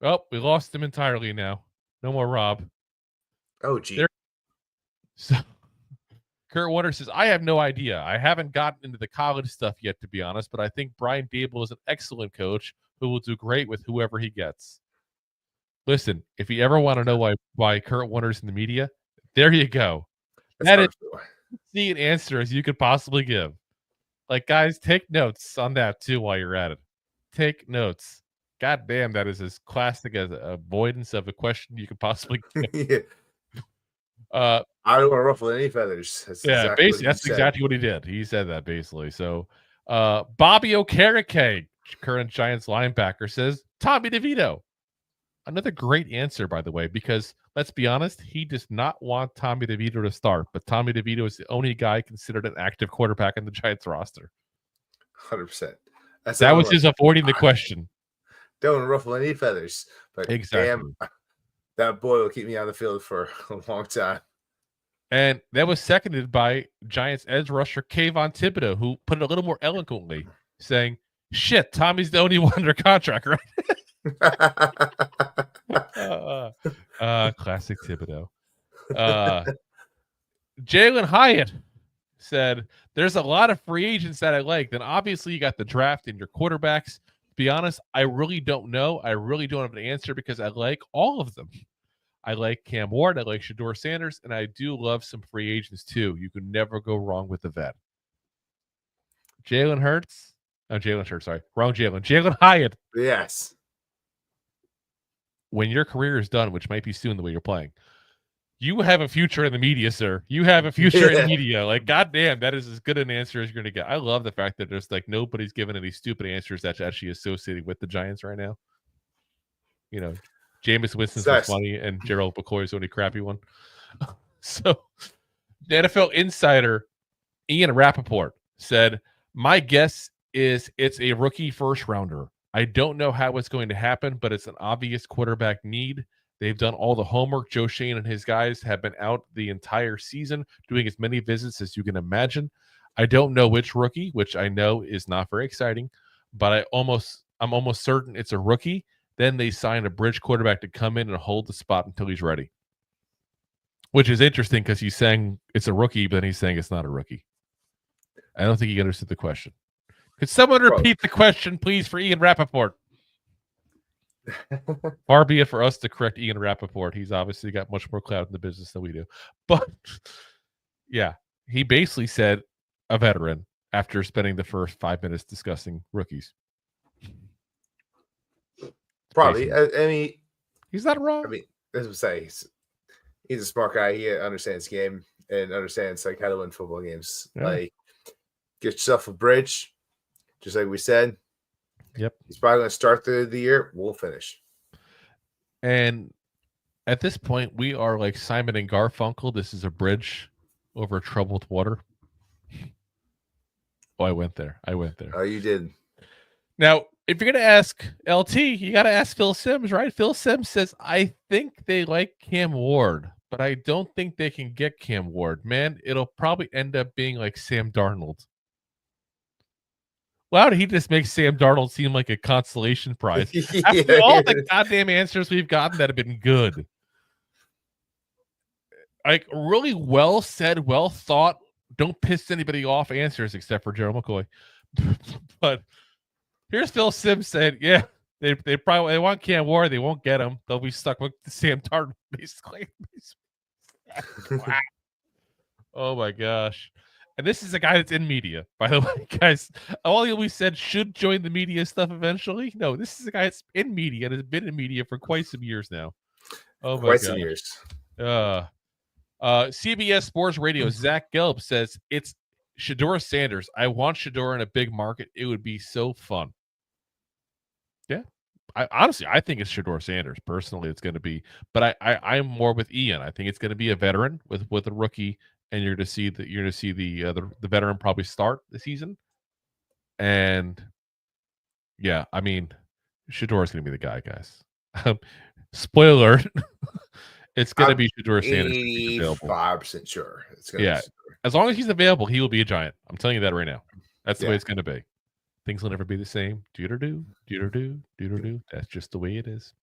Oh, we lost him entirely now. No more Rob. Oh, gee. So, Kurt Warner says, "I have no idea. I haven't gotten into the college stuff yet, to be honest, but I think Brian Daboll is an excellent coach who will do great with whoever he gets." Listen, if you ever want to know why Kurt Warner's in the media, there you go. That is as an answer as you could possibly give. Like, guys, take notes on that, too, while you're at it. Take notes. God damn, that is as classic as avoidance of a question you could possibly give. Yeah. I don't want to ruffle any feathers. That's exactly what he did. He said that basically. So Bobby Okereke, current Giants linebacker, says Tommy DeVito. Another great answer, by the way, because let's be honest, he does not want Tommy DeVito to start, but Tommy DeVito is the only guy considered an active quarterback in the Giants roster. 100%. That was his avoiding the question. Don't ruffle any feathers. But exactly. Damn, that boy will keep me on the field for a long time. And that was seconded by Giants edge rusher Kayvon Thibodeau, who put it a little more eloquently, saying, "Shit, Tommy's the only one under contract, right?" Classic Thibodeau. Jalen Hyatt said, "There's a lot of free agents that I like. Then obviously you got the draft and your quarterbacks. To be honest, I really don't know. I really don't have an answer because I like all of them. I like Cam Ward. I like Shedeur Sanders. And I do love some free agents too. You can never go wrong with the vet." Jalen Hurts. Oh, Jalen Hurts. Sorry. Wrong Jalen. Jalen Hyatt. Yes. When your career is done, which might be soon the way you're playing, You have a future in the media, sir. You have a future in media. Like, goddamn, that is as good an answer as you're going to get. I love the fact that there's like nobody's given any stupid answers that's actually associated with the Giants right now. You know, Jameis Winston's was funny and Gerald McCoy's the only crappy one. So, the NFL insider Ian Rappaport said, "My guess is it's a rookie first rounder. I don't know how it's going to happen, but it's an obvious quarterback need. They've done all the homework. Joe Schoen and his guys have been out the entire season doing as many visits as you can imagine. I don't know which rookie, which I know is not very exciting, but I'm almost certain it's a rookie. Then they sign a bridge quarterback to come in and hold the spot until he's ready." Which is interesting because he's saying it's a rookie, but then he's saying it's not a rookie. I don't think he understood the question. Could someone repeat the question, please, for Ian Rappaport? Far be it for us to correct Ian Rappaport. He's obviously got much more clout in the business than we do. But, yeah, he basically said a veteran after spending the first 5 minutes discussing rookies. Probably. I mean, he's not wrong. I mean, as I say, he's a smart guy. He understands the game and understands like how to win football games. Yeah. Like, get yourself a bridge, just like we said. Yep. He's probably going to start the year. We'll finish. And at this point, we are like Simon and Garfunkel. This is a bridge over troubled water. Oh, I went there. Oh, you did. Now, if you're going to ask LT, you got to ask Phil Simms, right? Phil Simms says, I think they like Cam Ward, but I don't think they can get Cam Ward. Man, it'll probably end up being like Sam Darnold. Wow, did he just make Sam Darnold seem like a consolation prize? After all the goddamn answers we've gotten that have been good. Like, really well said, well thought, don't piss anybody off answers except for Gerald McCoy. But here's Phil Simms saying, yeah, they probably want Cam Ward. They won't get him. They'll be stuck with Sam Darnold, basically. Wow. Oh, my gosh. And this is a guy that's in media, by the way, guys. All we said should join the media stuff eventually. No, this is a guy that's in media and has been in media for quite some years now. Oh, my God. Quite some years. CBS Sports Radio, Zach Gelb says, it's Shedeur Sanders. I want Shedeur in a big market. It would be so fun. Yeah. Honestly, I think it's Shedeur Sanders. Personally, it's going to be. But I'm more with Ian. I think it's going to be a veteran with a rookie. And you're going to see the veteran probably start the season, and yeah, I mean, Shedeur is going to be the guy, guys. Spoiler: it's going to be Shedeur Sanders. 85% sure. It's going to be as long as he's available, he will be a Giant. I'm telling you that right now. That's the way it's going to be. Things will never be the same. Do-do-do, do-do-do, do-do-do. That's just the way it is.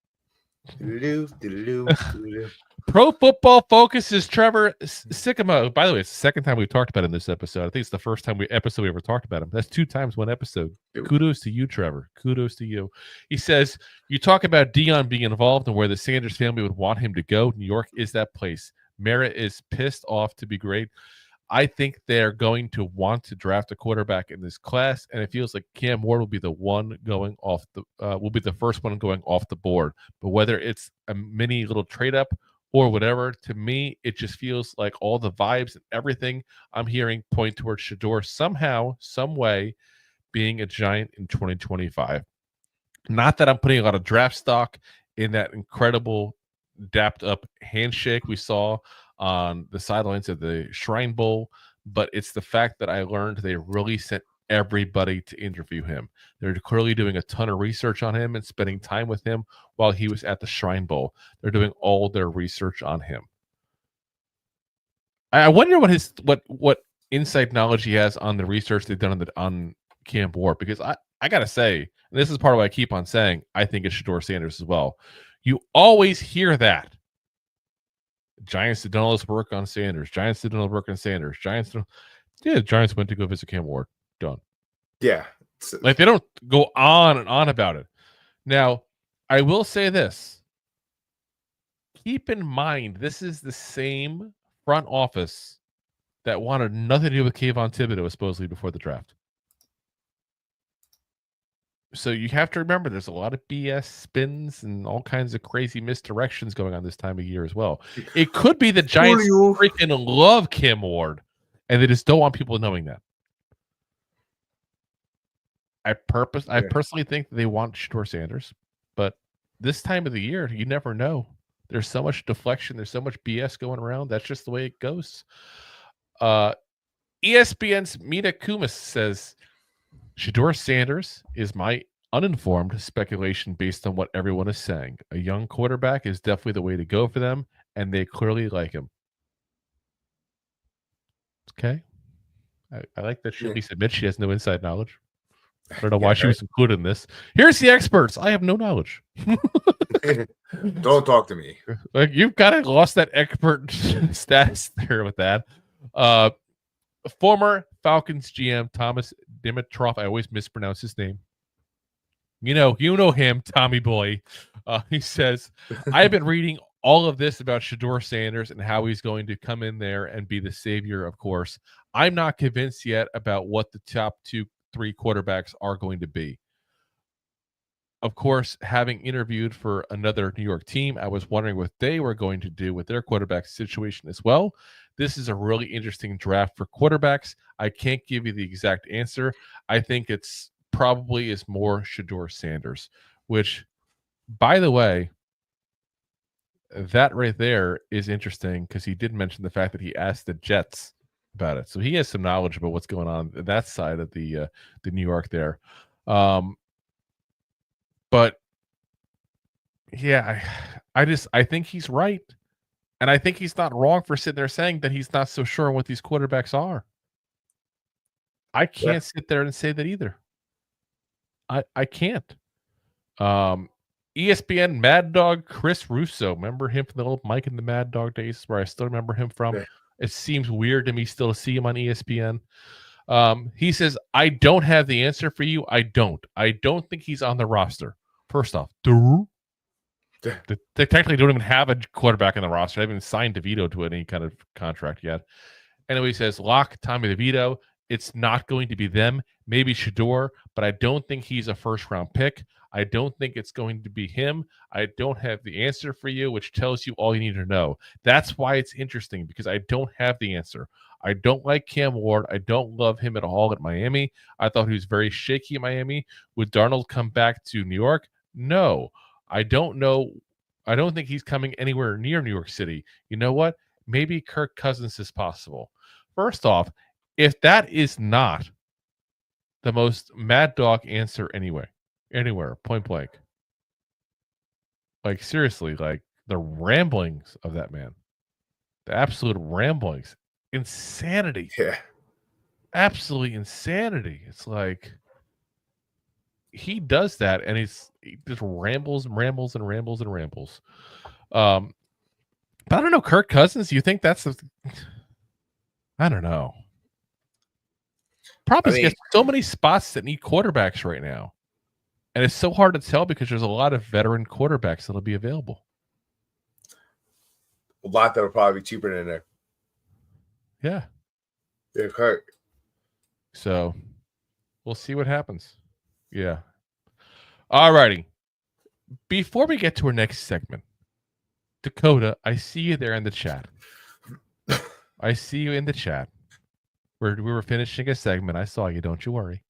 Pro Football Focus is Trevor Sycamore. By the way, it's the second time we've talked about him in this episode. I think it's the first episode we ever talked about him. That's 2 times 1 episode. Kudos to you, Trevor. Kudos to you. He says, you talk about Dion being involved and where the Sanders family would want him to go. New York is that place. Merritt is pissed off to be great. I think they're going to want to draft a quarterback in this class, and it feels like Cam Ward will be the one going off will be the first one going off the board. But whether it's a mini little trade up or whatever, to me, it just feels like all the vibes and everything I'm hearing point towards Shedeur somehow, some way, being a Giant in 2025. Not that I'm putting a lot of draft stock in that incredible dapped up handshake we saw on the sidelines of the Shrine Bowl, but it's the fact that I learned they really sent everybody to interview him. They're clearly doing a ton of research on him and spending time with him while he was at the Shrine Bowl. They're doing all their research on him. I wonder what inside knowledge he has on the research they've done on Cam Ward, because I gotta say, and this is part of what I keep on saying, I think it's Shedeur Sanders as well. You always hear that. Giants did all this work on Sanders. Giants did all the work on Sanders. Giants went to go visit Cam Ward. Done. Yeah. Like, they don't go on and on about it. Now, I will say this. Keep in mind, this is the same front office that wanted nothing to do with Kayvon Thibodeau supposedly before the draft. So you have to remember there's a lot of BS spins and all kinds of crazy misdirections going on this time of year as well. It could be the Giants freaking love Cam Ward and they just don't want people knowing that. I personally think they want Shedeur Sanders, but this time of the year, you never know. There's so much deflection. There's so much BS going around. That's just the way it goes. ESPN's Mina Kumis says, Shedeur Sanders is my uninformed speculation based on what everyone is saying. A young quarterback is definitely the way to go for them, and they clearly like him. Okay. I like that she at least admits she has no inside knowledge. I don't know why she was included in this. Here's the experts. I have no knowledge. Don't talk to me. Like, you've kind of lost that expert status there with that. Former Falcons GM Thomas Dimitroff. I always mispronounce his name. You know him, Tommy Boy. He says, I have been reading all of this about Shedeur Sanders and how he's going to come in there and be the savior, of course. I'm not convinced yet about what the top 2-3 quarterbacks are going to be. Of course, having interviewed for another New York team, I was wondering what they were going to do with their quarterback situation as well. This is a really interesting draft for quarterbacks. I can't give you the exact answer. I think it's probably is more Shedeur Sanders, which, by the way, that right there is interesting because he did mention the fact that he asked the Jets about it. So he has some knowledge about what's going on that side of the New York there. But yeah, I think he's right. And I think he's not wrong for sitting there saying that he's not so sure on what these quarterbacks are. I can't sit there and say that either. I can't. ESPN Mad Dog Chris Russo. Remember him from the old Mike and the Mad Dog days where I still remember him from? Yeah. It seems weird to me still to see him on ESPN. He says, I don't have the answer for you. I don't think he's on the roster. First off, they technically don't even have a quarterback in the roster. They haven't even signed DeVito to any kind of contract yet. Anyway, he says, lock Tommy DeVito. It's not going to be them. Maybe Shedeur, but I don't think he's a first-round pick. I don't think it's going to be him. I don't have the answer for you, which tells you all you need to know. That's why it's interesting, because I don't have the answer. I don't like Cam Ward. I don't love him at all at Miami. I thought he was very shaky at Miami. Would Darnold come back to New York? No. I don't know. I don't think he's coming anywhere near New York City. You know what? Maybe Kirk Cousins is possible. First off, if that is not the most Mad Dog answer anywhere, point blank. Like, seriously, like the ramblings of that man, the absolute ramblings, insanity. Yeah. Absolutely insanity. It's like he does that and he just rambles and rambles and rambles and rambles. But I don't know, Kirk Cousins, you think that's I don't know. Probably gets so many spots that need quarterbacks right now. And it's so hard to tell because there's a lot of veteran quarterbacks that'll be available. A lot that will probably be cheaper than there. Yeah. Yeah, correct. So we'll see what happens. Yeah. All righty. Before we get to our next segment, Dakota, I see you there in the chat. I see you in the chat. We were finishing a segment. I saw you. Don't you worry.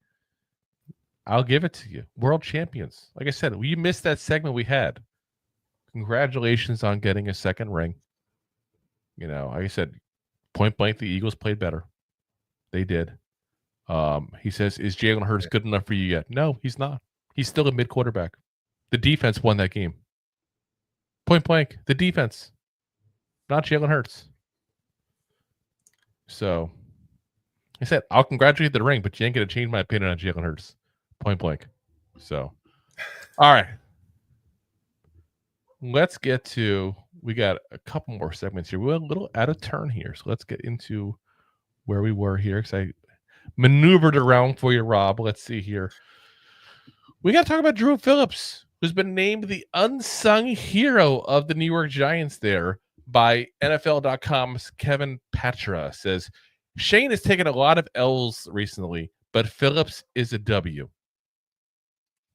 I'll give it to you. World champions. Like I said, we missed that segment we had. Congratulations on getting a second ring. You know, like I said, point blank, the Eagles played better. They did. He says, is Jalen Hurts good enough for you yet? No, he's not. He's still a mid quarterback. The defense won that game. Point blank, the defense. Not Jalen Hurts. So, I said, I'll congratulate the ring, but you ain't going to change my opinion on Jalen Hurts. Point blank. So, all right. Let's get to, we got a couple more segments here. We're a little out of turn here. So let's get into where we were here because I maneuvered around for you, Rob. Let's see here. We got to talk about Drew Phillips, who's been named the unsung hero of the New York Giants there by NFL.com's Kevin Patra. Says, Shane has taken a lot of L's recently, but Phillips is a W.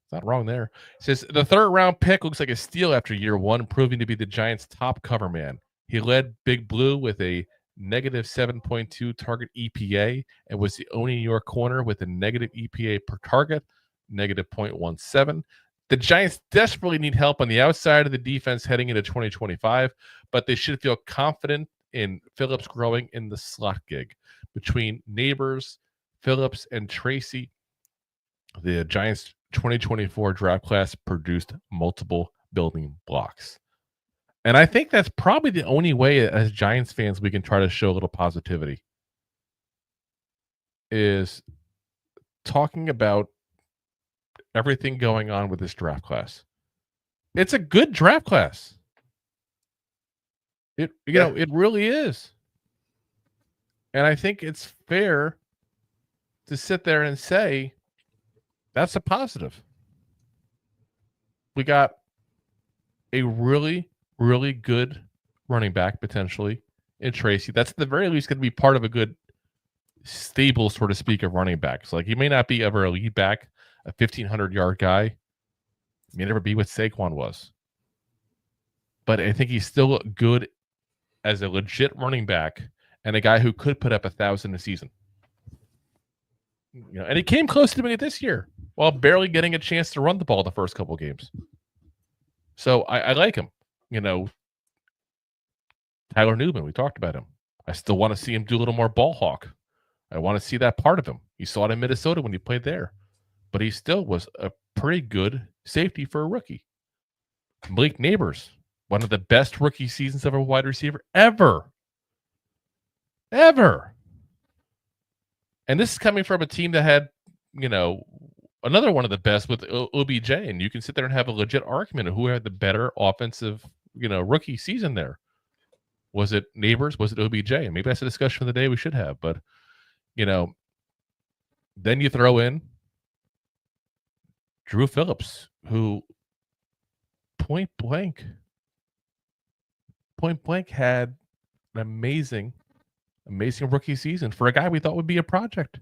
It's not wrong there. It says the third round pick looks like a steal after year one, proving to be the Giants' top cover man. He led Big Blue with a negative 7.2 target EPA and was the only New York corner with a negative EPA per target, negative 0.17. The Giants desperately need help on the outside of the defense heading into 2025, but they should feel confident in Phillips growing in the slot gig. Between Neighbors, Phillips, and Tracy, the Giants' 2024 draft class produced multiple building blocks. And I think that's probably the only way as Giants fans we can try to show a little positivity is talking about everything going on with this draft class. It's a good draft class. It really is. And I think it's fair to sit there and say that's a positive. We got a really, really good running back potentially in Tracy. That's at the very least going to be part of a good stable, so to speak, of running backs. Like he may not be ever a lead back, a 1,500-yard guy. He may never be what Saquon was. But I think he's still good as a legit running back and a guy who could put up 1,000 a season. And he came close to doing it this year while barely getting a chance to run the ball the first couple games. So I like him. Tyler Newman, we talked about him. I still want to see him do a little more ball hawk. I want to see that part of him. You saw it in Minnesota when he played there. But he still was a pretty good safety for a rookie. Malik Neighbors, one of the best rookie seasons of a wide receiver ever. And this is coming from a team that had, another one of the best with OBJ. And you can sit there and have a legit argument of who had the better offensive, rookie season there. Was it Neighbors? Was it OBJ? And maybe that's a discussion for the day we should have. But, then you throw in Drew Phillips, who point blank had an amazing rookie season for a guy we thought would be a project.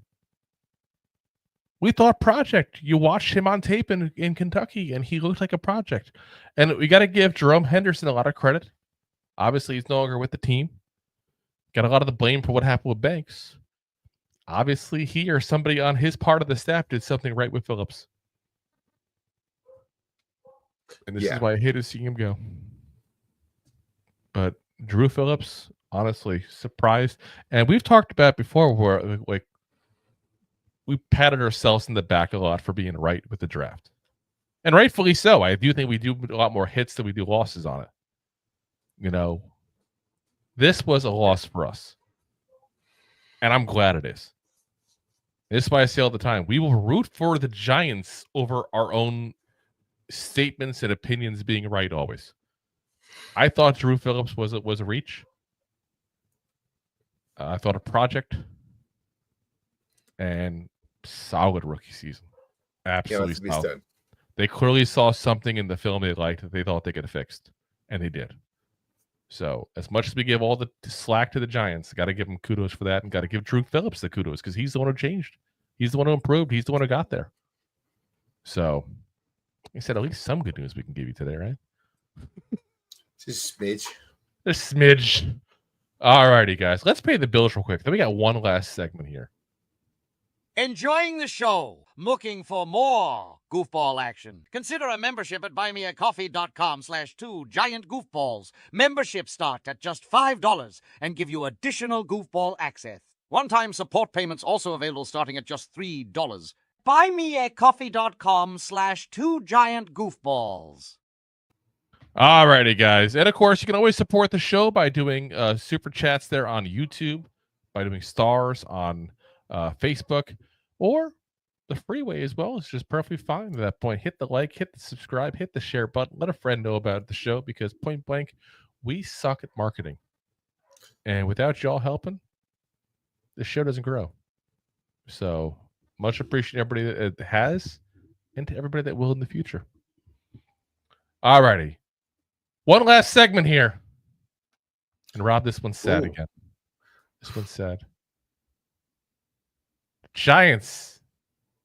We thought project. You watched him on tape in Kentucky, and he looked like a project. And we got to give Jerome Henderson a lot of credit. Obviously, he's no longer with the team. Got a lot of the blame for what happened with Banks. Obviously, he or somebody on his part of the staff did something right with Phillips. And this is why I hate to see him go. But Drew Phillips, honestly, surprised. And we've talked about before where we patted ourselves in the back a lot for being right with the draft. And rightfully so. I do think we do a lot more hits than we do losses on it. This was a loss for us. And I'm glad it is. This is why I say all the time, we will root for the Giants over our own statements and opinions being right always. I thought Drew Phillips was a reach. I thought a project. And solid rookie season. Absolutely solid. They clearly saw something in the film they liked that they thought they could have fixed. And they did. So as much as we give all the slack to the Giants, got to give them kudos for that and got to give Drew Phillips the kudos because he's the one who changed. He's the one who improved. He's the one who got there. So like I said, at least some good news we can give you today, right? Just a smidge. A smidge. All righty, guys. Let's pay the bills real quick. Then we got one last segment here. Enjoying the show? Looking for more goofball action? Consider a membership at buymeacoffee.com/2giantgoofballs. Memberships start at just $5 and give you additional goofball access. One-time support payments also available starting at just $3. buymeacoffee.com/2giantgoofballs. All righty, guys. And of course, you can always support the show by doing super chats there on YouTube, by doing stars on Facebook, or the freeway as well. It's just perfectly fine at that point. Hit the like, hit the subscribe, hit the share button. Let a friend know about the show because point blank, we suck at marketing. And without y'all helping, the show doesn't grow. So much appreciate everybody that has and to everybody that will in the future. All righty. One last segment here. And Rob, this one's sad again. This one's sad. Giants.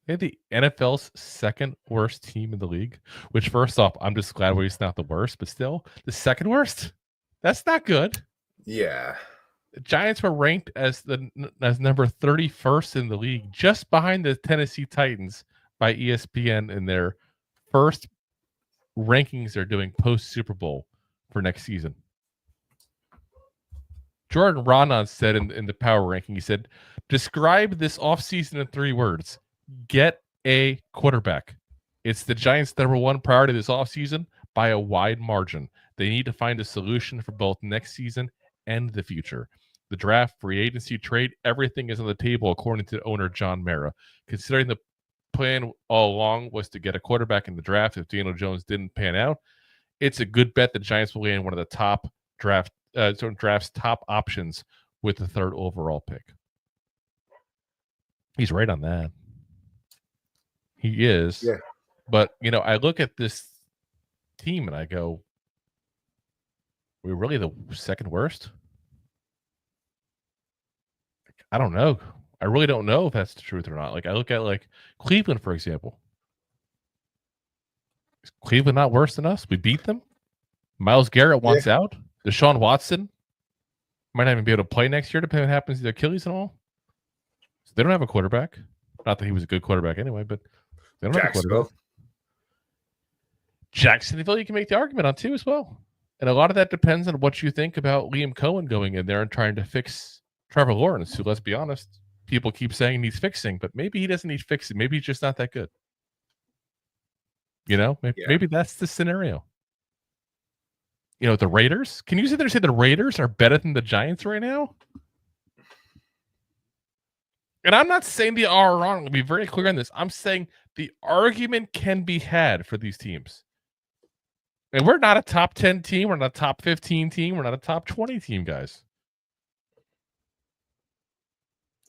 They're the NFL's second worst team in the league, which first off, I'm just glad we're not the worst, but still the second worst. That's not good. Yeah. The Giants were ranked as number 31st in the league, just behind the Tennessee Titans by ESPN in their first rankings they're doing post Super Bowl for next season. Jordan Ronan said in the power ranking, he said, describe this offseason in 3 words. Get a quarterback. It's the Giants' number 1 priority this offseason by a wide margin. They need to find a solution for both next season and the future. The draft, free agency, trade, everything is on the table, according to owner John Mara. Considering the plan all along was to get a quarterback in the draft if Daniel Jones didn't pan out, it's a good bet the Giants will land one of the top draft's top options with the 3rd overall pick. He's right on that. He is. Yeah. But, I look at this team and I go, we're really the second worst? I don't know. I really don't know if that's the truth or not. Like, I look at, Cleveland, for example. Is Cleveland not worse than us? We beat them. Myles Garrett wants out. Deshaun Watson might not even be able to play next year, depending on what happens to their Achilles and all. So they don't have a quarterback. Not that he was a good quarterback anyway, but they don't have a quarterback. Jacksonville, you can make the argument on too as well. And a lot of that depends on what you think about Liam Cohen going in there and trying to fix Trevor Lawrence, who, let's be honest, people keep saying needs fixing, but maybe he doesn't need fixing. Maybe he's just not that good. Maybe that's the scenario. The Raiders. Can you sit there and say the Raiders are better than the Giants right now? And I'm not saying they are wrong. I'll be very clear on this. I'm saying the argument can be had for these teams. And we're not a top 10 team. We're not a top 15 team. We're not a top 20 team, guys.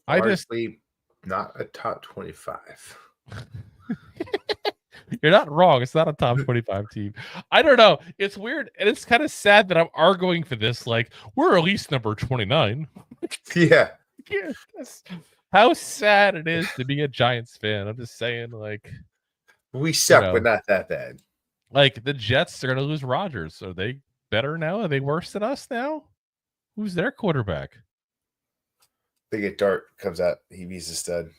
Not a top 25. You're not wrong. It's not a top 25 team. I don't know. It's weird. And it's kind of sad that I'm arguing for this. Like, we're at least number 29. Yeah. Yes. How sad it is to be a Giants fan. I'm just saying, we suck, but not that bad. Like, the Jets are going to lose Rodgers. Are they better now? Are they worse than us now? Who's their quarterback? They get Dart, comes out. He's a stud.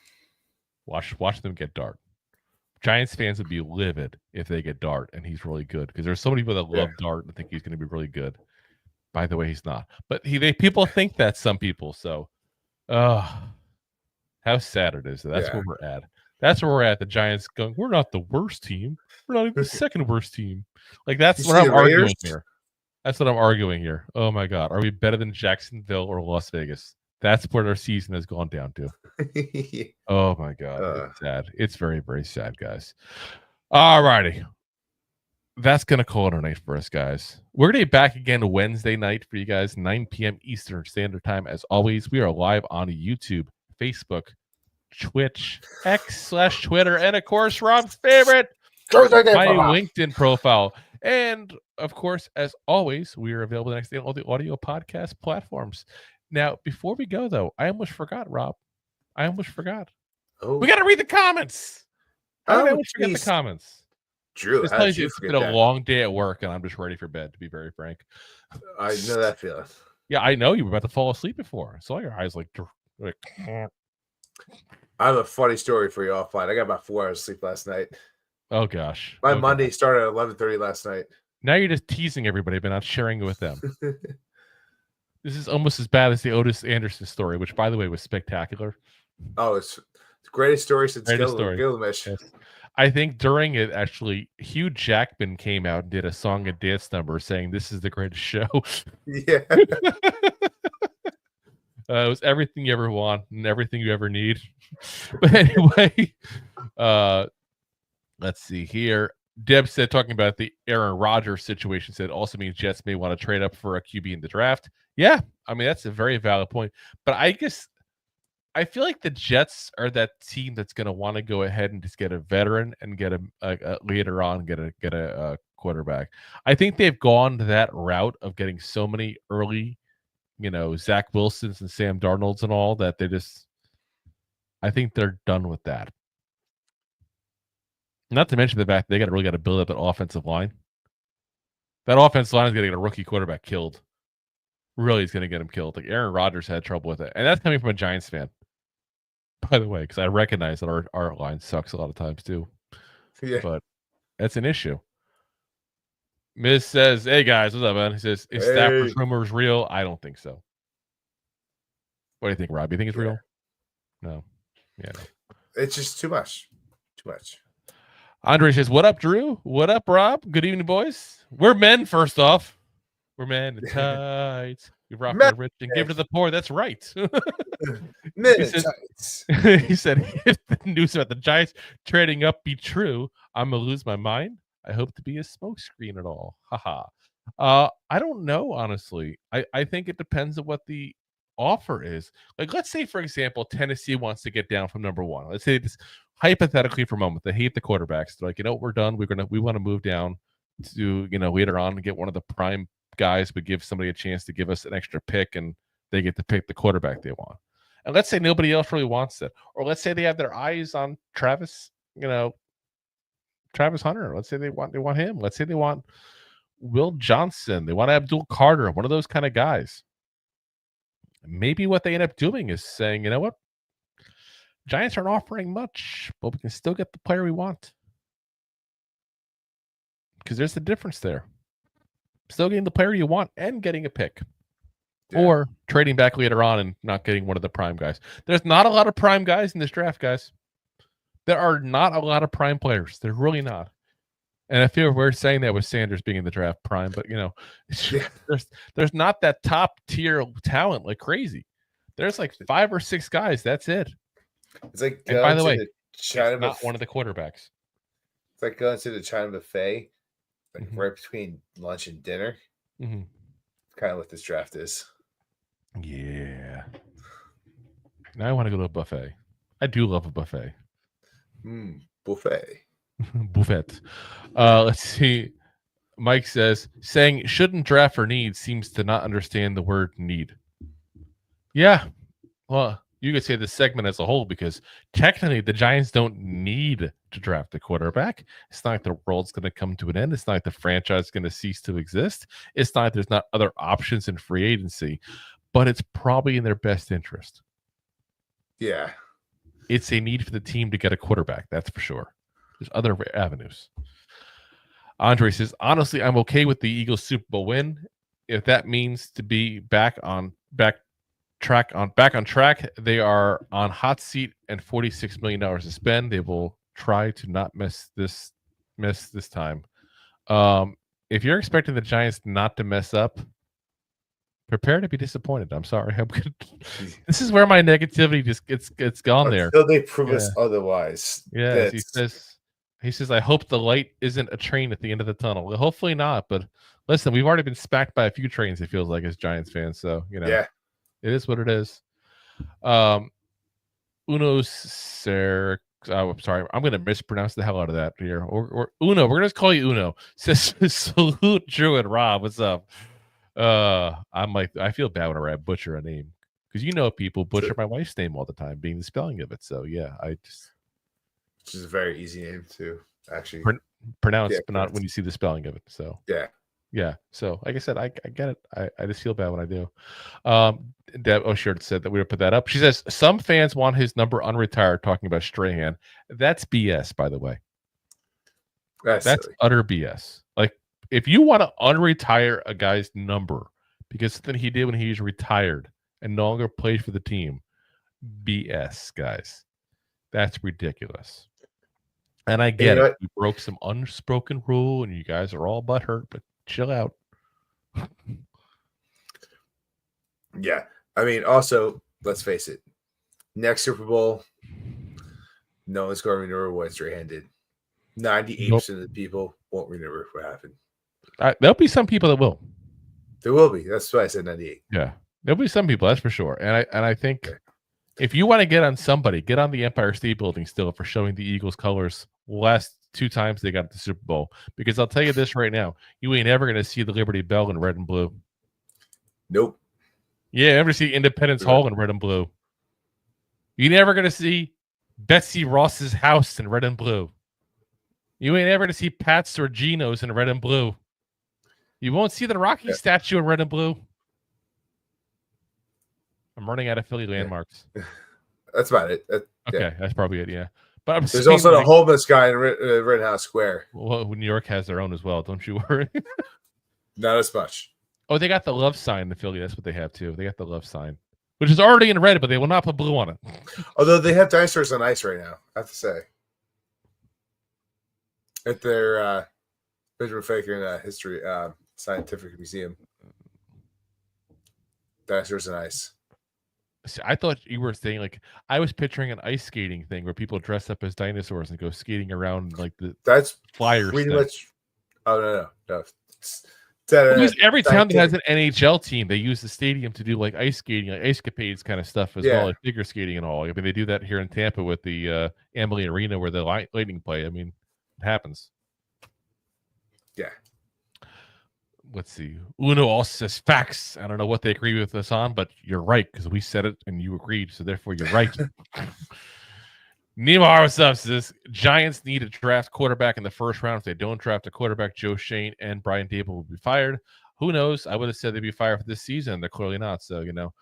Watch them get Dart. Giants fans would be livid if they get Dart and he's really good, because there's so many people that love Dart and think he's going to be really good. By the way, he's not. But people think that, some people. So, how sad it is. That's where we're at. That's where we're at. The Giants going, we're not the worst team. We're not even the second worst team. Like, that's what I'm arguing here. That's what I'm arguing here. Oh, my God. Are we better than Jacksonville or Las Vegas? That's where our season has gone down to. Oh, my God. It's sad. It's very, very sad, guys. All righty. That's going to call it a night for us, guys. We're going to be back again Wednesday night for you guys, 9 p.m. Eastern Standard Time. As always, we are live on YouTube, Facebook, Twitch, X/Twitter, and, of course, Rob's favorite, my LinkedIn profile. And, of course, as always, we are available the next day on all the audio podcast platforms. Now, before we go, though, I almost forgot, Rob. I almost forgot. Oh. We got to read the comments. I almost forget the comments. Drew, it's been a long day at work, and I'm just ready for bed, to be very frank. I know that feeling. Yeah, I know you were about to fall asleep before. I saw your eyes like. I have a funny story for you offline. I got about 4 hours of sleep last night. Oh, gosh. My Monday started at 11:30 last night. Now you're just teasing everybody, but not sharing it with them. This is almost as bad as the Otis Anderson story, which, by the way, was spectacular. Oh, it's the greatest story since Gilgamesh. Yes. I think during it, actually, Hugh Jackman came out and did a song and dance number saying, "This is the greatest show." Yeah. It was everything you ever want and everything you ever need. But anyway, let's see here. Deb said, talking about the Aaron Rodgers situation, said also means Jets may want to trade up for a QB in the draft. Yeah, I mean, that's a very valid point. But I feel like the Jets are that team that's going to want to go ahead and just get a veteran and get a later on get a quarterback. I think they've gone that route of getting so many early, Zach Wilsons and Sam Darnolds and all that I think they're done with that. Not to mention the fact they really got to build up that offensive line. That offensive line is going to get a rookie quarterback killed. Really, is going to get him killed. Like Aaron Rodgers had trouble with it, and that's coming from a Giants fan, by the way, because I recognize that our line sucks a lot of times too. Yeah. But that's an issue. Miz says, "Hey guys, what's up, man?" He says, "Is Stafford's rumors real?" I don't think so. What do you think, Rob? You think it's real? No. Yeah. No. It's just too much. Too much. Andre says, "What up, Drew? What up, Rob? Good evening, boys. We're men, first off. We're men in tights. We rock the rich and give to the poor." That's right. He said, "If the news about the Giants trading up be true, I'm going to lose my mind. I hope to be a smokescreen at all." Haha. I don't know, honestly. I think it depends on what the offer is. Like, let's say, for example, Tennessee wants to get down from number one. Let's say this hypothetically for a moment. They hate the quarterbacks. They're like, we're done. We want to move down to, later on and get one of the prime guys, but give somebody a chance to give us an extra pick, and they get to pick the quarterback they want. And let's say nobody else really wants it. Or let's say they have their eyes on Travis Hunter. Let's say they want him. Let's say they want Will Johnson. They want Abdul Carter, one of those kind of guys. Maybe what they end up doing is saying, you know what? Giants aren't offering much, but we can still get the player we want. Because there's the difference there. Still getting the player you want and getting a pick. Yeah. Or trading back later on and not getting one of the prime guys. There's not a lot of prime guys in this draft, guys. There are not a lot of prime players. They're really not. And I feel we're saying that with Sanders being in the draft prime, but there's not that top tier talent like crazy. There's like 5 or 6 guys. That's it. It's like, and by the way, it's not one of the quarterbacks. It's like going to the China buffet, like right between lunch and dinner. Mm-hmm. Kind of what this draft is. Yeah. Now I want to go to a buffet. I do love a buffet. Buffet. Buffet. Let's see. Mike says, saying shouldn't draft for need seems to not understand the word need. Yeah. Well, you could say the segment as a whole, because technically the Giants don't need to draft a quarterback. It's not like the world's going to come to an end. It's not like the franchise is going to cease to exist. It's not like there's not other options in free agency, but it's probably in their best interest. Yeah. It's a need for the team to get a quarterback. That's for sure. There's other avenues. Andre says, honestly, I'm okay with the Eagles Super Bowl win. If that means to be back on track, they are on hot seat and $46 million to spend. They will try to not miss this time. If you're expecting the Giants not to mess up, prepare to be disappointed. I'm sorry. This is where my negativity just gets gone there. Until they prove us otherwise. Yeah, he says, I hope the light isn't a train at the end of the tunnel. Well, hopefully not. But listen, we've already been smacked by a few trains, it feels like, as Giants fans. So, it is what it is. I'm sorry. I'm going to mispronounce the hell out of that here. Or Uno. We're going to call you Uno. Says, salute Drew and Rob. What's up? I feel bad whenever I butcher a name, because people butcher my wife's name all the time, being the spelling of it. So yeah, which is a very easy name to actually pronounce, but not when you see the spelling of it. So yeah. So like I said, I get it. I just feel bad when I do. Deb O'Sheard said that we would put that up. She says some fans want his number unretired, talking about Strahan. That's BS, by the way. That's utter BS. Like, if you want to unretire a guy's number because something he did when he was retired and no longer played for the team, BS, guys. That's ridiculous. And I get it. You broke some unspoken rule and you guys are all butthurt, but chill out. Yeah. I mean, also, let's face it. Next Super Bowl, no one's going to remember what Strahan did. 98% of the people won't remember what happened. There'll be some people that will. There will be. That's why I said 98. Yeah. There'll be some people, that's for sure. And I think if you want to get on somebody, get on the Empire State Building still for showing the Eagles colors last 2 times they got the Super Bowl. Because I'll tell you this right now, you ain't ever going to see the Liberty Bell in red and blue. Nope. Yeah, ever see Independence Hall in red and blue. You're never going to see Betsy Ross's house in red and blue. You ain't ever to see Pats or Genos in red and blue. You won't see the Rocky statue in red and blue. I'm running out of Philly landmarks. That's about it. Okay, that's probably it. Yeah, but there's also the homeless guy in Rittenhouse Square. Well, New York has their own as well. Don't you worry. Not as much. Oh, they got the love sign in Philly. That's what they have too. They got the love sign, which is already in red, but they will not put blue on it. Although they have dinosaurs on ice right now, I have to say. At their Benjamin Franklin History Scientific Museum. Dinosaurs on ice. See, I thought you were saying, like, I was picturing an ice skating thing where people dress up as dinosaurs and go skating around like that's Flyers pretty stuff. Much. Oh no. Because every town that has an NHL team, they use the stadium to do like ice skating, like ice capades kind of stuff as well, like figure skating and all. I mean, they do that here in Tampa with the Amalie Arena where the Lightning play. I mean, it happens. Yeah. Let's see. Uno also says facts. I don't know what they agree with us on, but you're right because we said it and you agreed, so therefore you're right. Neymar, what's up? Says Giants need to draft quarterback in the first round. If they don't draft a quarterback, Joe Schoen and Brian Daboll will be fired. Who knows? I would have said they'd be fired for this season. They're clearly not. So, you know.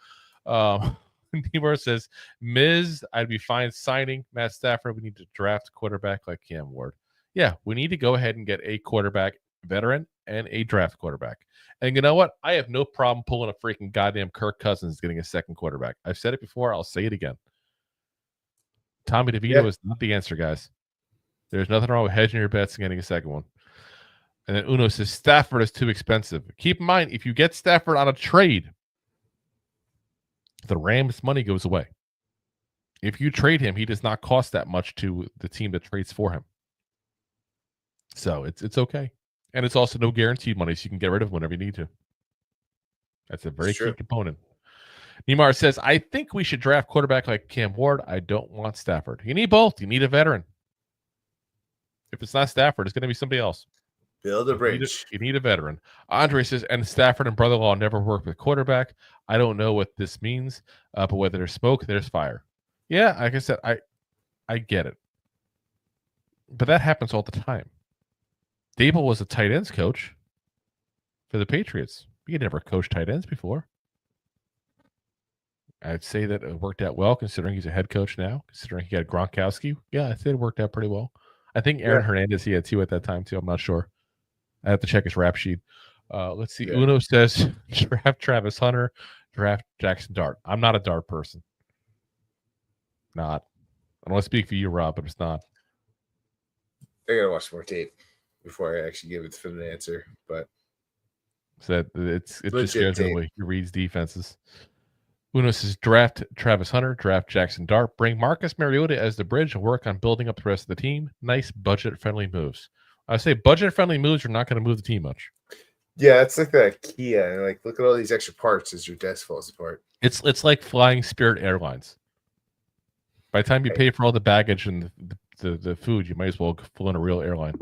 Neymar says, Miz, I'd be fine signing Matt Stafford. We need to draft a quarterback like Cam Ward. Yeah, we need to go ahead and get a quarterback veteran and a draft quarterback. And you know what? I have no problem pulling a freaking goddamn Kirk Cousins getting a second quarterback. I've said it before. I'll say it again. Tommy DeVito is not the answer, guys. There's nothing wrong with hedging your bets and getting a second one. And then Uno says Stafford is too expensive. Keep in mind, if you get Stafford on a trade, the Rams' money goes away. If you trade him, he does not cost that much to the team that trades for him. So it's okay. And it's also no guaranteed money, so you can get rid of him whenever you need to. That's a very key component. Neymar says, I think we should draft quarterback like Cam Ward. I don't want Stafford. You need both. You need a veteran. If it's not Stafford, it's going to be somebody else. Build a bridge. You need a veteran. Andre says, and Stafford and brother-in-law never work with quarterback. I don't know what this means, but whether there's smoke, there's fire. Yeah, like I said, I get it. But that happens all the time. Daboll was a tight ends coach for the Patriots. He had never coached tight ends before. I'd say that it worked out well, considering he's a head coach now, considering he had Gronkowski. Yeah, I think it worked out pretty well. I think Aaron Hernandez he had too at that time, too. I'm not sure. I have to check his rap sheet. Let's see. Uno says, draft Travis Hunter, draft Jackson Dart. I'm not a Dart person. Not. I don't want to speak for you, Rob, but it's not. I got to watch more tape before I actually give it the answer. But so it just scares me away. He reads defenses. Uno says, draft Travis Hunter, draft Jackson Dart, bring Marcus Mariota as the bridge and work on building up the rest of the team. Nice budget-friendly moves. I say budget-friendly moves are not going to move the team much. Yeah, it's like that Kia. Like, look at all these extra parts as your desk falls apart. It's like flying Spirit Airlines. By the time you pay for all the baggage and the food, you might as well fly in a real airline.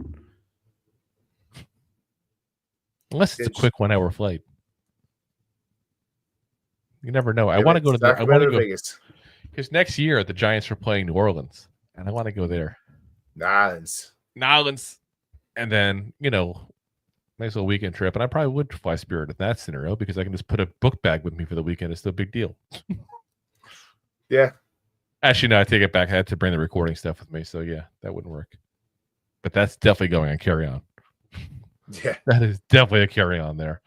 Unless it's a quick 1 hour flight. You never know. I want to go to I want to go Vegas because next year the Giants are playing New Orleans, and I want to go there. Nolans, and then nice little weekend trip. And I probably would fly Spirit in that scenario because I can just put a book bag with me for the weekend. It's no big deal. Yeah. Actually, no, I take it back. I had to bring the recording stuff with me, so yeah, that wouldn't work. But that's definitely going on carry on. Yeah, that is definitely a carry on there.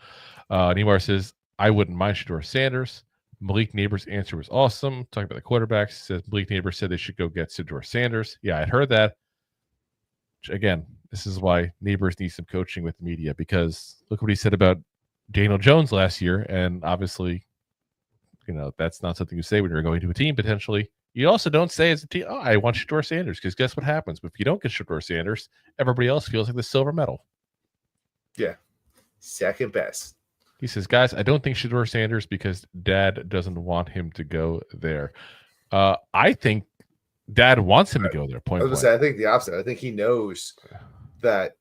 Neymar says, I wouldn't mind Shedeur Sanders. Malik Neighbors' answer was awesome. Talking about the quarterbacks, says Malik Neighbors said they should go get Shedeur Sanders. Yeah, I'd heard that. Again, this is why Neighbors needs some coaching with the media because look what he said about Daniel Jones last year. And obviously, that's not something you say when you're going to a team potentially. You also don't say as a team, I want Shedeur Sanders because guess what happens? If you don't get Shedeur Sanders, everybody else feels like the silver medal. Yeah, second best. He says, guys, I don't think Shedeur Sanders because Dad doesn't want him to go there. I think Dad wants him to go there. Point blank. I think the opposite. I think he knows that.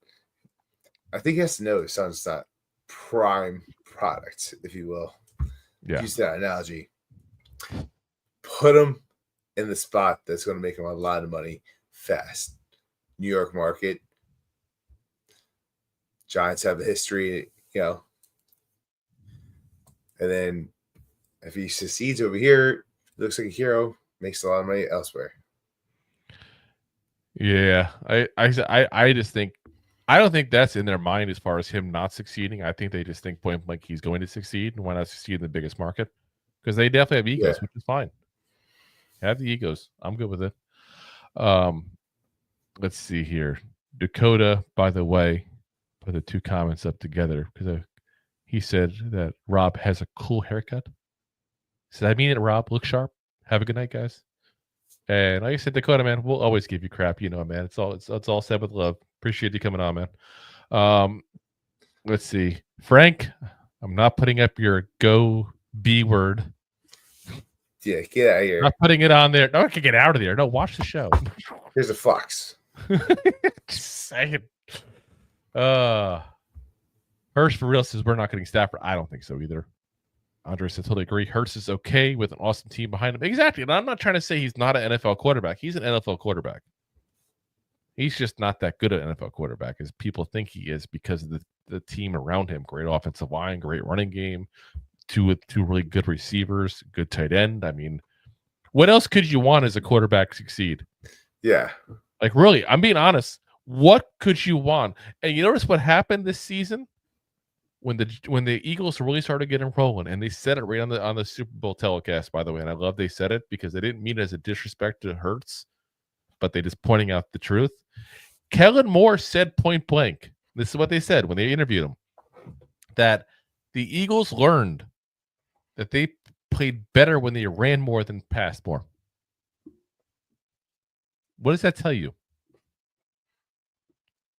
I think he has to know his son's not prime product, if you will. Yeah. Use that analogy. Put him in the spot that's going to make him a lot of money fast. New York market, Giants have the history, and then if he succeeds over here, looks like a hero, makes a lot of money elsewhere. Yeah, I just think I don't think that's in their mind as far as him not succeeding. I think they just think point blank he's going to succeed, and why not succeed in the biggest market? Because they definitely have egos, which is fine. Have the egos. I'm good with it. Let's see here. Dakota, by the way, put the two comments up together because he said that Rob has a cool haircut. Said, I mean it, Rob. Look sharp. Have a good night, guys. And like I said, Dakota, man, we'll always give you crap, man. It's all said with love. Appreciate you coming on, man. Let's see, Frank. I'm not putting up your go B word. Yeah, get out of here. Not putting it on there. No, I can get out of there. No, watch the show. Here's a fox. Just saying. Hurst for real says we're not getting Stafford. I don't think so either. Andre says totally agree. Hurst is okay with an awesome team behind him. Exactly. And I'm not trying to say he's not an NFL quarterback. He's an NFL quarterback. He's just not that good at NFL quarterback as people think he is because of the team around him. Great offensive line, great running game, two really good receivers, good tight end. I mean, what else could you want as a quarterback succeed? Yeah. Like, really, I'm being honest. What could you want? And you notice what happened this season when the Eagles really started getting rolling, and they said it right on the Super Bowl telecast, by the way. And I love they said it because they didn't mean it as a disrespect to Hurts, but they just pointing out the truth. Kellen Moore said point blank, this is what they said when they interviewed him, that the Eagles learned that they played better when they ran more than passed more. What does that tell you?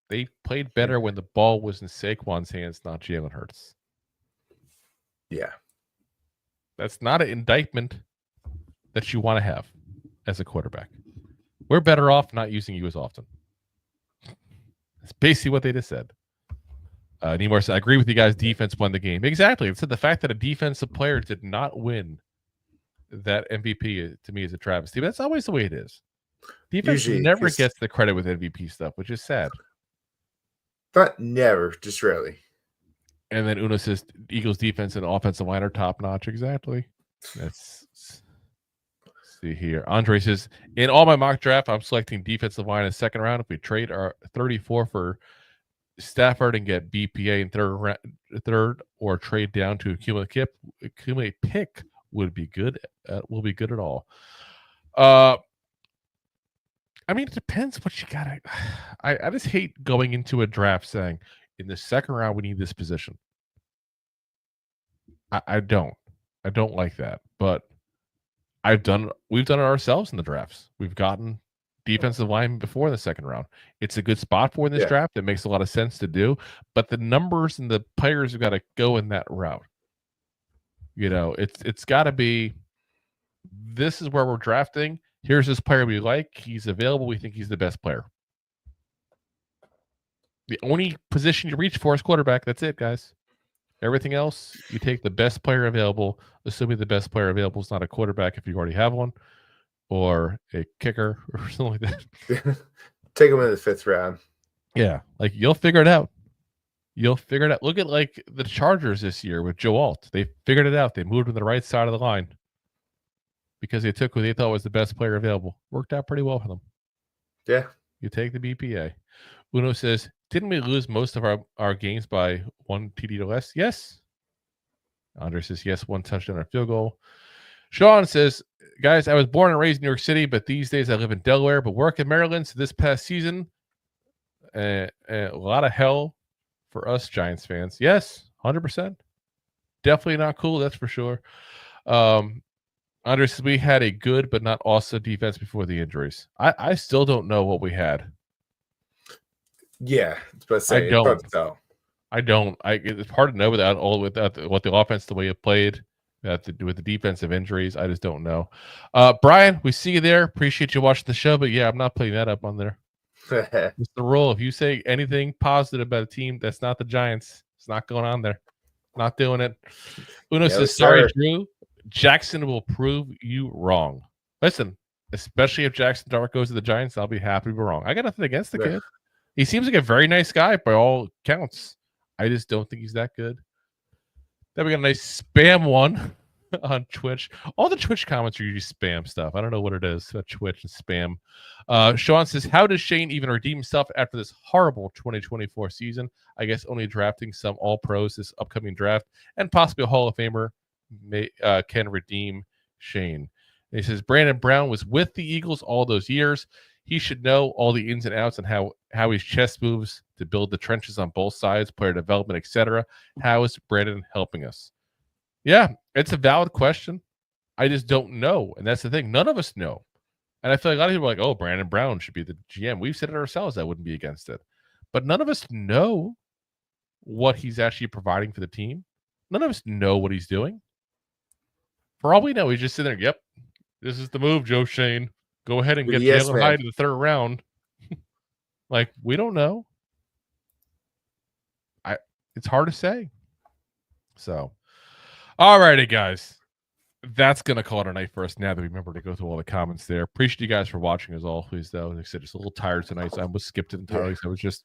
They played better when the ball was in Saquon's hands, not Jalen Hurts. Yeah. That's not an indictment that you want to have as a quarterback. We're better off not using you as often. That's basically what they just said. Nemore said, I agree with you guys. Defense won the game. Exactly. It said the fact that a defensive player did not win that MVP to me is a travesty. But that's always the way it is. Defense usually never gets the credit with MVP stuff, which is sad. But never, just rarely. And then Uno says Eagles defense and offensive line are top notch. Exactly. Let's see here. Andre says, in all my mock draft, I'm selecting defensive line in second round. If we trade our 34 for Stafford and get BPA in third, or trade down to accumulate pick would be good. Will be good at all. I mean, it depends what you got. I just hate going into a draft saying in the second round we need this position. I don't like that, but we've done it ourselves in the drafts. We've gotten defensive linemen before in the second round. It's a good spot for in this draft. It makes a lot of sense to do, but the numbers and the players have got to go in that route. It's got to be, this is where we're drafting. Here's this player we like. He's available. We think he's the best player. The only position you reach for is quarterback. That's it, guys. Everything else, you take the best player available, assuming the best player available is not a quarterback if you already have one, or a kicker or something like that. Take him in the fifth round. Yeah, like you'll figure it out. Look at like the Chargers this year with Joe Alt. They figured it out. They moved to the right side of the line because they took who they thought was the best player available. Worked out pretty well for them. Yeah. You take the BPA. Uno says, didn't we lose most of our games by one TD or less? Yes. Andre says, yes, one touchdown or field goal. Sean says, guys, I was born and raised in New York City, but these days I live in Delaware, but work in Maryland. So this past season, a lot of hell for us Giants fans. Yes, 100%. Definitely not cool, that's for sure. Andre says, we had a good but not awesome defense before the injuries. I still don't know what we had. Yeah, I don't. It's hard to know without what the offense, the way it played, with the defensive injuries. I just don't know. Brian, we see you there. Appreciate you watching the show, but yeah, I'm not putting that up on there. It's the rule. If you say anything positive about a team that's not the Giants, it's not going on there. Not doing it. Uno says, sorry, Drew. Jackson will prove you wrong. Listen, especially if Jackson Dart goes to the Giants, I'll be happy to be wrong. I got nothing against the kid. He seems like a very nice guy by all counts. I just don't think he's that good. Then we got a nice spam one on Twitch. All the Twitch comments are usually spam stuff. I don't know what it is. Twitch and spam. Sean says, how does Schoen even redeem himself after this horrible 2024 season? I guess only drafting some all-pros this upcoming draft and possibly a Hall of Famer can redeem Schoen. And he says, Brandon Brown was with the Eagles all those years. He should know all the ins and outs and how his chess moves to build the trenches on both sides, player development, etc. How is Brandon helping us? Yeah, it's a valid question. I just don't know. And that's the thing. None of us know. And I feel like a lot of people are like, oh, Brandon Brown should be the GM. We've said it ourselves. I wouldn't be against it. But none of us know what he's actually providing for the team. None of us know what he's doing. For all we know, he's just sitting there, yep, this is the move, Joe Schoen. Go ahead and get Jalen Hyde in the third round. Like, we don't know. It's hard to say. So, all righty, guys. That's going to call it a night for us now that we remember to go through all the comments there. Appreciate you guys for watching as always, though. Like I said, just a little tired tonight, so I almost skipped it entirely. So I was just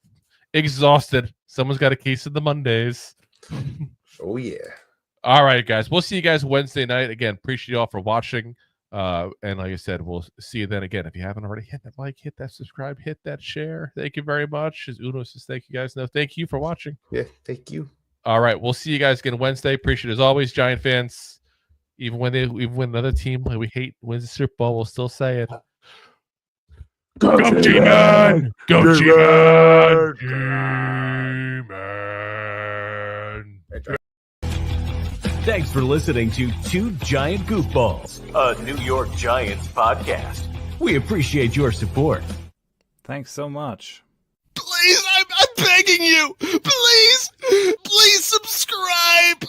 exhausted. Someone's got a case of the Mondays. Oh, yeah. All right, guys. We'll see you guys Wednesday night. Again, appreciate you all for watching. And like I said, we'll see you then again. If you haven't already, hit that like, hit that subscribe, hit that share. Thank you very much. As Uno says, thank you guys. No, thank you for watching. Yeah, thank you. All right, we'll see you guys again Wednesday. Appreciate it as always, Giant fans. Even when another team like we hate wins the Super Bowl, we'll still say it. Go G-Man! Go G-Man! G-Man! Thanks for listening to Two Giant Goofballs, a New York Giants podcast. We appreciate your support. Thanks so much. Please, I'm begging you. Please subscribe.